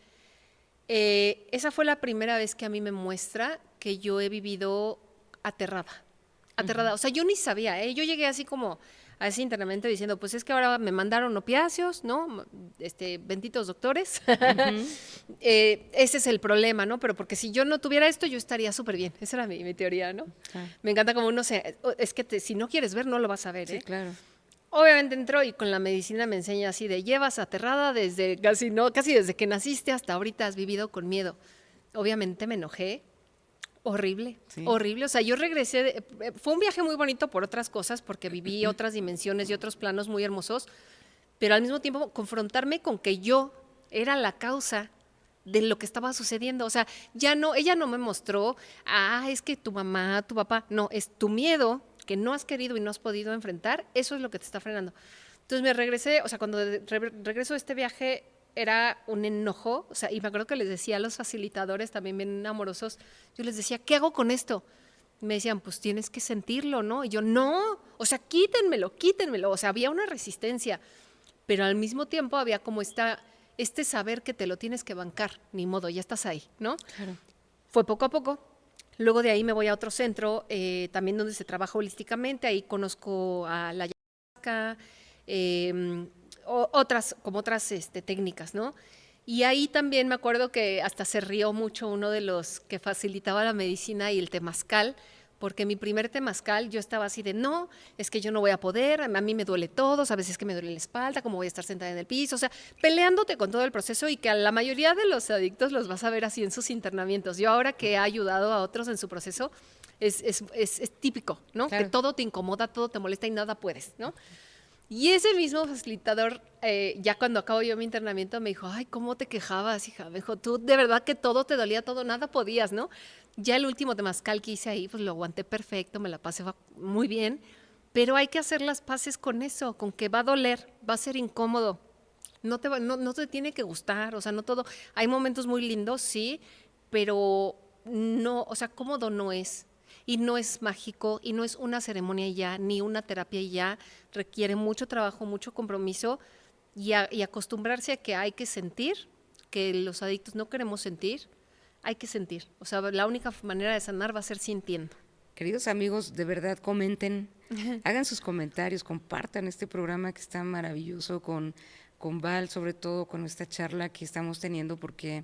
Esa fue la primera vez que a mí me muestra que yo he vivido aterrada. Aterrada. O sea, yo ni sabía, ¿eh? Yo llegué así como a ese internamiento diciendo, pues es que ahora me mandaron opiáceos, ¿no? Benditos doctores. Ese es el problema, ¿no? Pero porque si yo no tuviera esto, yo estaría súper bien. Esa era mi teoría, ¿no? Claro. Me encanta como uno se... Es que si no quieres ver, no lo vas a ver, Sí, ¿eh? claro. Obviamente entró y con la medicina me enseña así de llevas aterrada desde casi desde que naciste hasta ahorita has vivido con miedo. Obviamente me enojé, horrible, Sí. horrible. O sea, yo regresé, fue un viaje muy bonito por otras cosas, porque viví otras dimensiones y otros planos muy hermosos, pero al mismo tiempo confrontarme con que yo era la causa de lo que estaba sucediendo. O sea, ya no, ella no me mostró, es que tu mamá, tu papá, no, es tu miedo que no has querido y no has podido enfrentar, eso es lo que te está frenando. Entonces me regresé, o sea, cuando regreso de este viaje era un enojo, o sea, y me acuerdo que les decía a los facilitadores también bien amorosos, yo les decía, ¿qué hago con esto? Y me decían, pues tienes que sentirlo, ¿no? Y yo, no, o sea, quítenmelo, quítenmelo. O sea, había una resistencia, pero al mismo tiempo había como este saber que te lo tienes que bancar, ni modo, ya estás ahí, ¿no? Claro. Fue poco a poco. Luego de ahí me voy a otro centro, también donde se trabaja holísticamente, ahí conozco a la ayahuasca, otras técnicas, ¿no? Y ahí también me acuerdo que hasta se rió mucho uno de los que facilitaba la medicina y el temazcal, porque mi primer temazcal yo estaba así de, no, es que yo no voy a poder, a mí me duele todo, a veces que me duele la espalda, cómo voy a estar sentada en el piso, o sea, peleándote con todo el proceso y que a la mayoría de los adictos los vas a ver así en sus internamientos. Yo ahora que he ayudado a otros en su proceso, es típico, ¿no? Claro. Que todo te incomoda, todo te molesta y nada puedes, ¿no? Y ese mismo facilitador, ya cuando acabo yo mi internamiento, me dijo, ay, ¿cómo te quejabas, hija? Me dijo, tú de verdad que todo te dolía, todo, nada podías, ¿no? Ya el último temazcal que hice ahí, pues lo aguanté perfecto, me la pasé muy bien, pero hay que hacer las paces con eso, con que va a doler, va a ser incómodo, no te tiene que gustar, o sea, no todo, hay momentos muy lindos, sí, pero no, o sea, cómodo no es. Y no es mágico, y no es una ceremonia y ya, ni una terapia y ya, requiere mucho trabajo, mucho compromiso y acostumbrarse a que hay que sentir, que los adictos no queremos sentir, hay que sentir. O sea, la única manera de sanar va a ser sintiendo. Queridos amigos, de verdad comenten, hagan sus comentarios, compartan este programa que está maravilloso con Val, sobre todo con esta charla que estamos teniendo, porque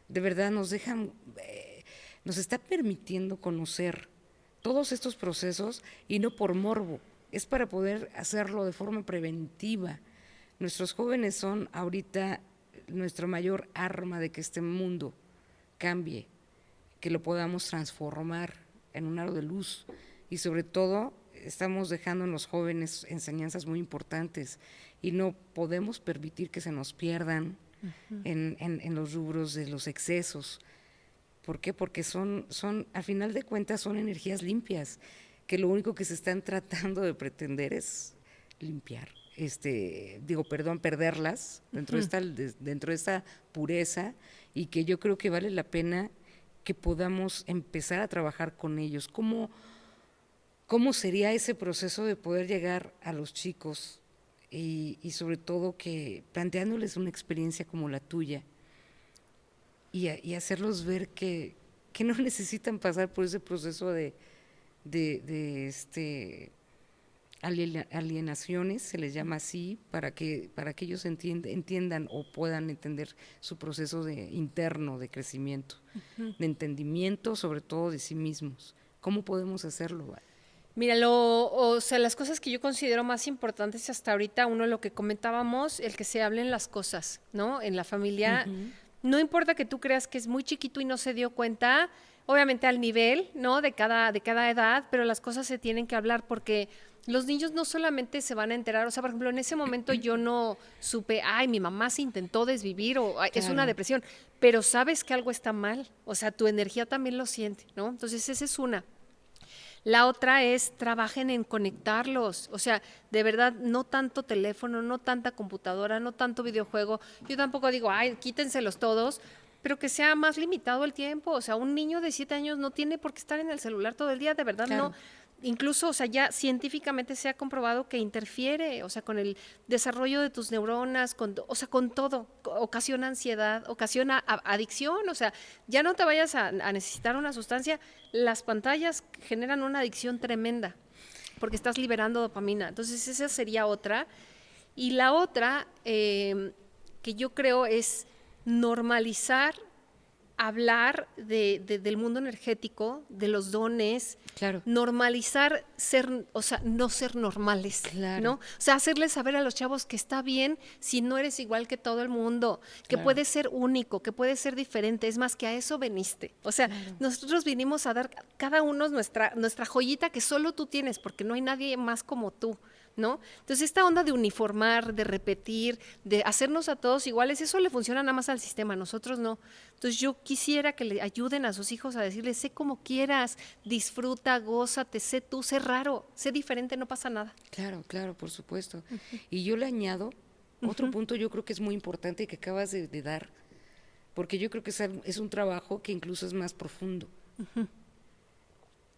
de verdad nos dejan, nos está permitiendo conocer todos estos procesos y no por morbo, es para poder hacerlo de forma preventiva. Nuestros jóvenes son ahorita nuestro mayor arma de que este mundo cambie, que lo podamos transformar en un aro de luz y sobre todo estamos dejando en los jóvenes enseñanzas muy importantes y no podemos permitir que se nos pierdan en los rubros de los excesos. ¿Por qué? Porque son, al final de cuentas, son energías limpias, que lo único que se están tratando de pretender es limpiar. Perderlas dentro de esta pureza, y que yo creo que vale la pena que podamos empezar a trabajar con ellos. ¿Cómo sería ese proceso de poder llegar a los chicos y sobre todo que planteándoles una experiencia como la tuya y hacerlos ver que no necesitan pasar por ese proceso de alienaciones, se les llama así, para que ellos entiendan o puedan entender su proceso interno de crecimiento, de entendimiento sobre todo de sí mismos? ¿Cómo podemos hacerlo? Mira, o sea, las cosas que yo considero más importantes hasta ahorita, uno, lo que comentábamos, el que se hablen las cosas, ¿no? En la familia, no importa que tú creas que es muy chiquito y no se dio cuenta, obviamente al nivel, ¿no? De cada edad, pero las cosas se tienen que hablar porque los niños no solamente se van a enterar, o sea, por ejemplo, en ese momento yo no supe, ay, mi mamá se intentó desvivir o "Ay, es una Claro. depresión", pero sabes que algo está mal, o sea, tu energía también lo siente, ¿no? Entonces, esa es una. La otra es trabajen en conectarlos, o sea, de verdad, no tanto teléfono, no tanta computadora, no tanto videojuego. Yo tampoco digo, ay, quítenselos todos, pero que sea más limitado el tiempo. O sea, un niño de 7 años no tiene por qué estar en el celular todo el día, de verdad no. Claro. Incluso, o sea, ya científicamente se ha comprobado que interfiere, o sea, con el desarrollo de tus neuronas, o sea, con todo. Ocasiona ansiedad, ocasiona adicción, o sea, ya no te vayas a necesitar una sustancia. Las pantallas generan una adicción tremenda porque estás liberando dopamina. Entonces, esa sería otra. Y la otra que yo creo es normalizar hablar del mundo energético, de los dones, Claro. normalizar ser, o sea, no ser normales, Claro. ¿no? O sea, hacerles saber a los chavos que está bien si no eres igual que todo el mundo, que Claro. puedes ser único, que puedes ser diferente, es más que a eso veniste. O sea, nosotros vinimos a dar cada uno nuestra joyita que solo tú tienes, porque no hay nadie más como tú, ¿no? Entonces, esta onda de uniformar, de repetir, de hacernos a todos iguales, eso le funciona nada más al sistema, a nosotros no. Entonces, yo quisiera que le ayuden a sus hijos a decirles, sé como quieras, disfruta, gózate, sé tú, sé raro, sé diferente, no pasa nada. Claro, claro, por supuesto. Y yo le añado otro punto, yo creo que es muy importante y que acabas de dar, porque yo creo que es un trabajo que incluso es más profundo.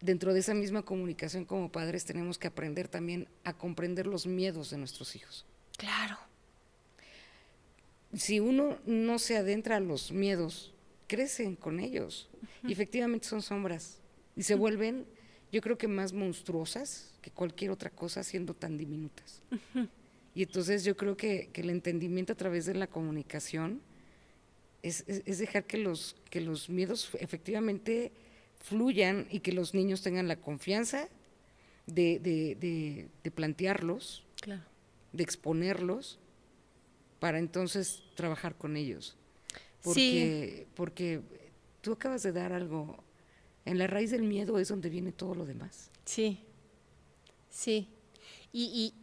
Dentro de esa misma comunicación como padres tenemos que aprender también a comprender los miedos de nuestros hijos. Claro. Si uno no se adentra a los miedos, crecen con ellos. Y efectivamente son sombras. Y se vuelven, yo creo que más monstruosas que cualquier otra cosa siendo tan diminutas. Y entonces yo creo que el entendimiento a través de la comunicación es dejar que los miedos efectivamente fluyan y que los niños tengan la confianza de plantearlos, Claro. de exponerlos, para entonces trabajar con ellos. Sí. Porque tú acabas de dar algo, en la raíz del miedo es donde viene todo lo demás. Sí, sí. Y,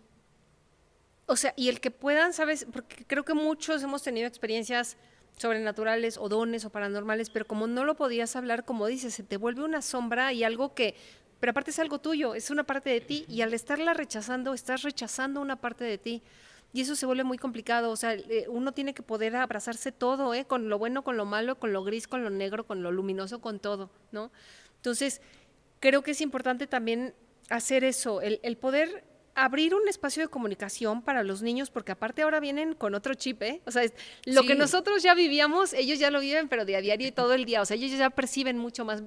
o sea, y el que puedan, ¿sabes? Porque creo que muchos hemos tenido experiencias sobrenaturales o dones o paranormales, pero como no lo podías hablar, como dices, se te vuelve una sombra y algo que, pero aparte es algo tuyo, es una parte de ti, y al estarla rechazando, estás rechazando una parte de ti. Y eso se vuelve muy complicado, o sea, uno tiene que poder abrazarse todo, con lo bueno, con lo malo, con lo gris, con lo negro, con lo luminoso, con todo, ¿no? Entonces, creo que es importante también hacer eso, el poder abrir un espacio de comunicación para los niños, porque aparte ahora vienen con otro chip, ¿eh? O sea, lo que Sí. nosotros ya vivíamos, ellos ya lo viven, pero de a diario y todo el día, o sea, ellos ya perciben mucho más,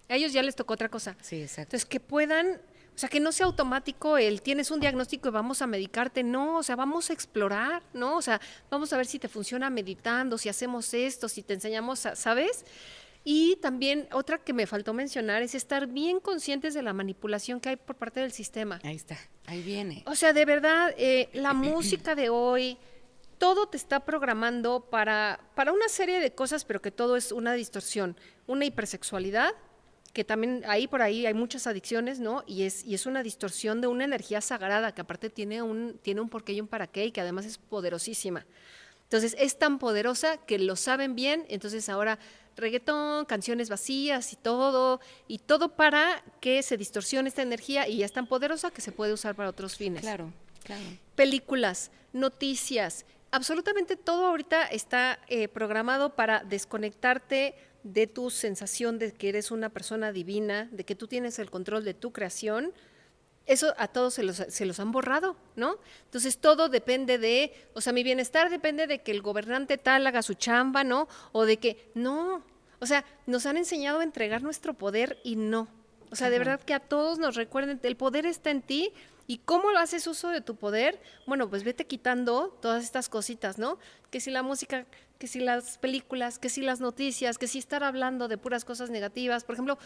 a ellos ya les tocó otra cosa. Sí, exacto. Entonces, que puedan, o sea, que no sea automático el tienes un diagnóstico y vamos a medicarte, no, o sea, vamos a explorar, ¿no? O sea, vamos a ver si te funciona meditando, si hacemos esto, si te enseñamos, ¿sabes? Y también otra que me faltó mencionar es estar bien conscientes de la manipulación que hay por parte del sistema. Ahí está, ahí viene. O sea, de verdad, la música de hoy, todo te está programando para una serie de cosas, pero que todo es una distorsión, una hipersexualidad, que también ahí por ahí hay muchas adicciones, ¿no? Y es una distorsión de una energía sagrada, que aparte tiene un porqué y un para qué, y que además es poderosísima. Entonces, es tan poderosa que lo saben bien, entonces ahora reggaetón, canciones vacías y todo para que se distorsione esta energía y es tan poderosa que se puede usar para otros fines. Claro, claro. Películas, noticias, absolutamente todo ahorita está programado para desconectarte de tu sensación de que eres una persona divina, de que tú tienes el control de tu creación. Eso a todos se los han borrado, ¿no? Entonces todo depende de, o sea, mi bienestar depende de que el gobernante tal haga su chamba, ¿no? O de que, no, o sea, nos han enseñado a entregar nuestro poder y no. O sea, de verdad que a todos nos recuerden, el poder está en ti. ¿Y cómo lo haces uso de tu poder? Bueno, pues vete quitando todas estas cositas, ¿no? Que si la música, que si las películas, que si las noticias, que si estar hablando de puras cosas negativas. Por ejemplo,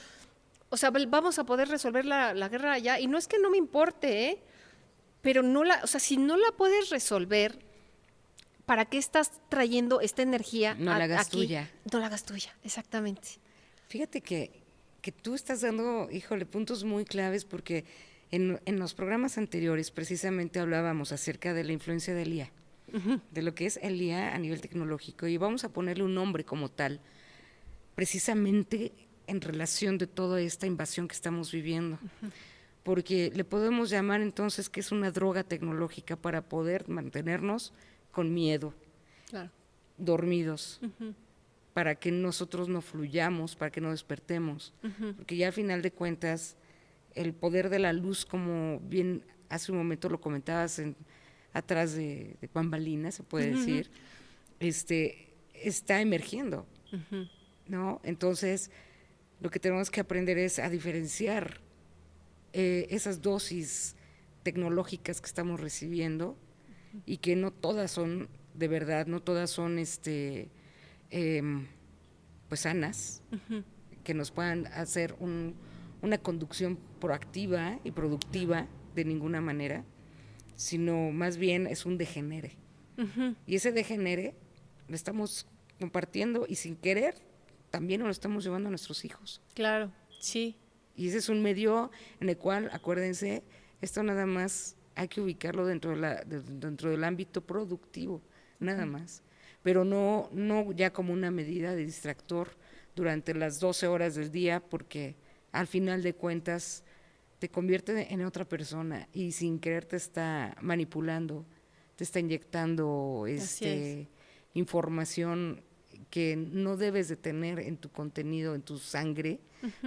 o sea, vamos a poder resolver la guerra allá. Y no es que no me importe, ¿eh? Pero o sea, si no la puedes resolver, ¿para qué estás trayendo esta energía No la hagas aquí? tuya. No la hagas tuya, exactamente. Fíjate que tú estás dando, híjole, puntos muy claves porque en los programas anteriores precisamente hablábamos acerca de la influencia del IA, de lo que es el IA a nivel tecnológico, y vamos a ponerle un nombre como tal, precisamente en relación de toda esta invasión que estamos viviendo. Porque le podemos llamar entonces que es una droga tecnológica para poder mantenernos con miedo, Claro. dormidos, para que nosotros no fluyamos, para que no despertemos, porque ya al final de cuentas el poder de la luz, como bien hace un momento lo comentabas atrás de bambalinas, se puede decir, está emergiendo, ¿no? Entonces lo que tenemos que aprender es a diferenciar esas dosis tecnológicas que estamos recibiendo y que no todas son de verdad, no todas son pues sanas, que nos puedan hacer una conducción proactiva y productiva de ninguna manera, sino más bien es un degenere. Y ese degenere lo estamos compartiendo y sin querer también nos lo estamos llevando a nuestros hijos. Claro, sí. Y ese es un medio en el cual, acuérdense, esto nada más hay que ubicarlo dentro del ámbito productivo, nada más. Pero no ya como una medida de distractor durante las 12 horas del día, porque al final de cuentas te convierte en otra persona y sin querer te está manipulando, te está inyectando información que no debes de tener en tu contenido, en tu sangre,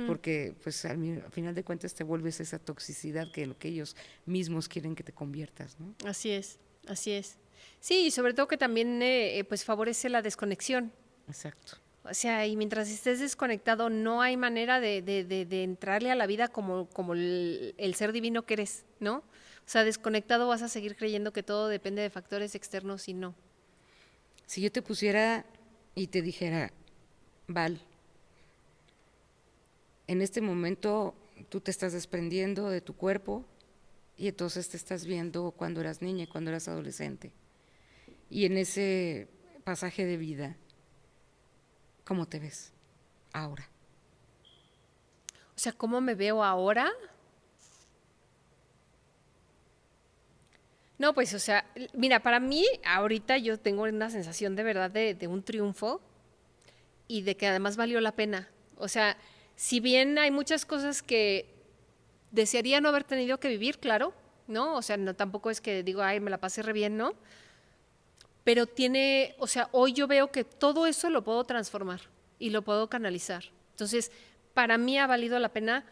porque pues al final de cuentas te vuelves esa toxicidad que lo que ellos mismos quieren que te conviertas, ¿no? Así es, así es. Sí, y sobre todo que también pues favorece la desconexión. Exacto. O sea, y mientras estés desconectado no hay manera de entrarle a la vida como el ser divino que eres, ¿no? O sea, desconectado vas a seguir creyendo que todo depende de factores externos y no. Si yo te pusiera y te dijera, Val, en este momento tú te estás desprendiendo de tu cuerpo y entonces te estás viendo cuando eras niña y cuando eras adolescente. Y en ese pasaje de vida, ¿cómo te ves ahora? O sea, ¿cómo me veo ahora? No, pues, o sea, mira, para mí ahorita yo tengo una sensación de verdad de un triunfo y de que además valió la pena. O sea, si bien hay muchas cosas que desearía no haber tenido que vivir, claro, ¿no? O sea, no tampoco es que digo, ay, me la pasé re bien, ¿no? Pero o sea, hoy yo veo que todo eso lo puedo transformar y lo puedo canalizar. Entonces, para mí ha valido la pena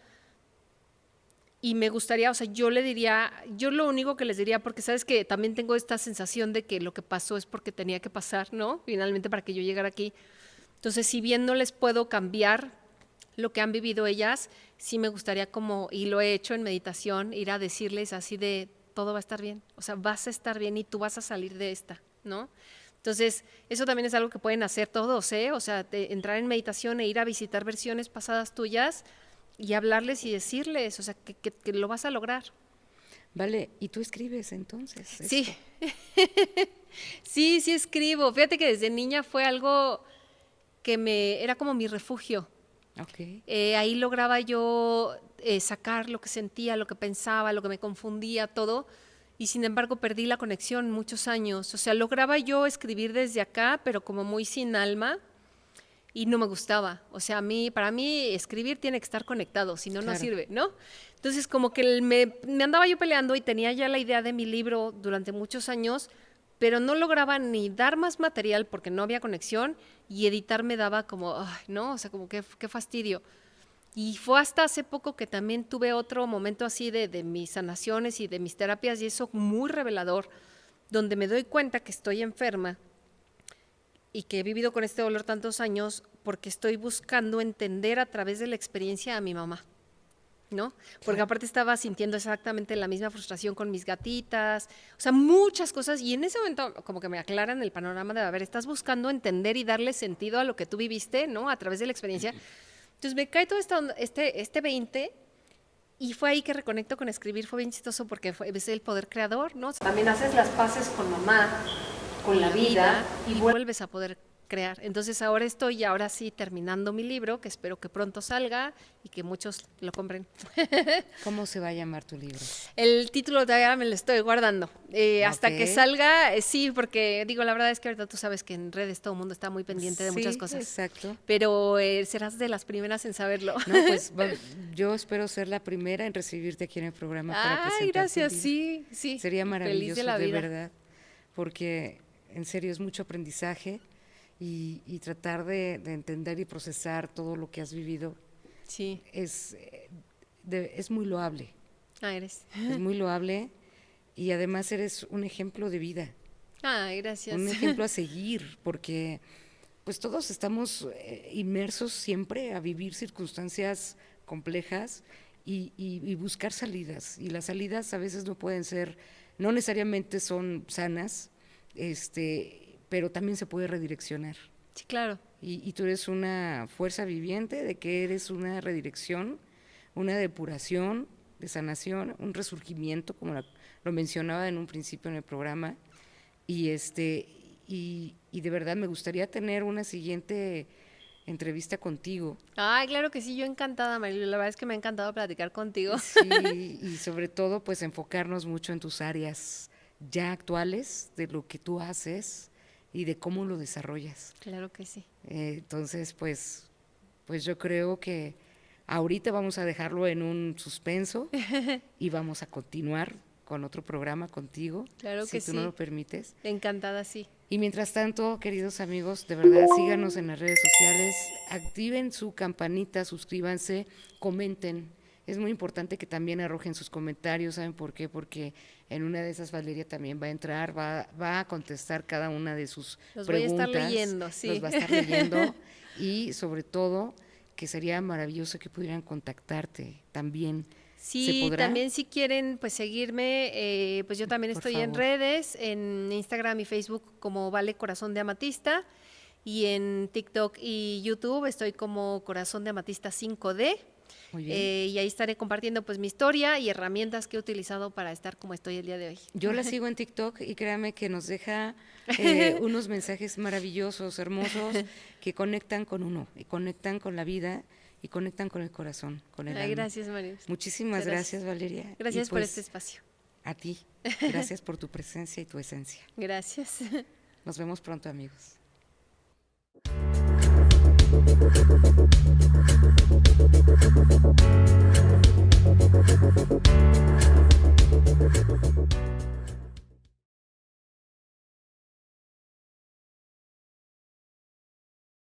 y me gustaría, o sea, yo lo único que les diría, porque sabes que también tengo esta sensación de que lo que pasó es porque tenía que pasar, ¿no? Finalmente para que yo llegara aquí. Entonces, si bien no les puedo cambiar lo que han vivido ellas, sí me gustaría como, y lo he hecho en meditación, ir a decirles así de, todo va a estar bien, o sea, vas a estar bien y tú vas a salir de esta, ¿no? Entonces, eso también es algo que pueden hacer todos, ¿eh? O sea, entrar en meditación e ir a visitar versiones pasadas tuyas y hablarles y decirles, o sea, que lo vas a lograr. Vale, ¿y tú escribes entonces? Sí, sí escribo. Fíjate que desde niña fue algo que era como mi refugio. Ok. Ahí lograba yo sacar lo que sentía, lo que pensaba, lo que me confundía, todo. Y sin embargo perdí la conexión muchos años. O sea, lograba yo escribir desde acá, pero como muy sin alma. Y no me gustaba. O sea, para mí escribir tiene que estar conectado, si no, no Claro. sirve, ¿no? Entonces, como que me andaba yo peleando y tenía ya la idea de mi libro durante muchos años, pero no lograba ni dar más material porque no había conexión y editar me daba como, ay, ¿no? O sea, como qué fastidio. Y fue hasta hace poco que también tuve otro momento así de mis sanaciones y de mis terapias y eso muy revelador, donde me doy cuenta que estoy enferma y que he vivido con este dolor tantos años porque estoy buscando entender a través de la experiencia a mi mamá, ¿no? Porque aparte estaba sintiendo exactamente la misma frustración con mis gatitas, o sea, muchas cosas, y en ese momento como que me aclaran el panorama de, a ver, estás buscando entender y darle sentido a lo que tú viviste, ¿no? A través de la experiencia. Entonces me cae todo este 20 y fue ahí que reconecto con escribir. Fue bien chistoso porque es el poder creador, ¿no? También haces las paces con mamá, con la vida y vuelves a poder crear. Entonces ahora sí terminando mi libro, que espero que pronto salga y que muchos lo compren. ¿Cómo se va a llamar tu libro? El título todavía me lo estoy guardando. Hasta que salga, sí, porque digo, la verdad es que ahorita tú sabes que en redes todo el mundo está muy pendiente de muchas cosas. Exacto. Pero serás de las primeras en saberlo. No, pues yo espero ser la primera en recibirte aquí en el programa para presentar tu gracias, libro. sí. Sería maravilloso, Feliz de la vida. verdad, porque en serio es mucho aprendizaje y tratar de entender y procesar todo lo que has vivido Sí. es muy loable. Eres. Es muy loable y además eres un ejemplo de vida. Gracias. Un ejemplo a seguir, porque pues todos estamos inmersos siempre a vivir circunstancias complejas y buscar salidas. Y las salidas a veces no necesariamente son sanas, pero también se puede redireccionar. Sí, claro. Y tú eres una fuerza viviente de que eres una redirección, una depuración, de sanación, un resurgimiento, como lo mencionaba en un principio en el programa. Y de verdad me gustaría tener una siguiente entrevista contigo. Claro que sí, yo encantada, Marilu. La verdad es que me ha encantado platicar contigo. Sí, y sobre todo pues enfocarnos mucho en tus áreas ya actuales, de lo que tú haces y de cómo lo desarrollas. Claro que sí. Entonces, pues yo creo que ahorita vamos a dejarlo en un suspenso y vamos a continuar con otro programa contigo, Claro que si tú sí. no lo permites. Encantada, sí. Y mientras tanto, queridos amigos, de verdad, síganos en las redes sociales, activen su campanita, suscríbanse, comenten. Es muy importante que también arrojen sus comentarios, ¿saben por qué? Porque en una de esas Valeria también va a entrar, va a contestar cada una de sus Los preguntas. voy a estar leyendo, sí. Los va a estar leyendo y sobre todo que sería maravilloso que pudieran contactarte también. Sí, también si quieren pues seguirme, pues yo también estoy en redes, en Instagram y Facebook como Vale Corazón de Amatista y en TikTok y YouTube estoy como Corazón de Amatista 5D. Muy bien. Y ahí estaré compartiendo pues mi historia y herramientas que he utilizado para estar como estoy el día de hoy. Yo la sigo en TikTok y créame que nos deja unos mensajes maravillosos, hermosos, que conectan con uno, y conectan con la vida y conectan con el corazón, con el alma. Gracias, María. Muchísimas gracias, Valeria. Gracias por pues, este espacio. A ti, gracias por tu presencia y tu esencia. Gracias. Nos vemos pronto, amigos.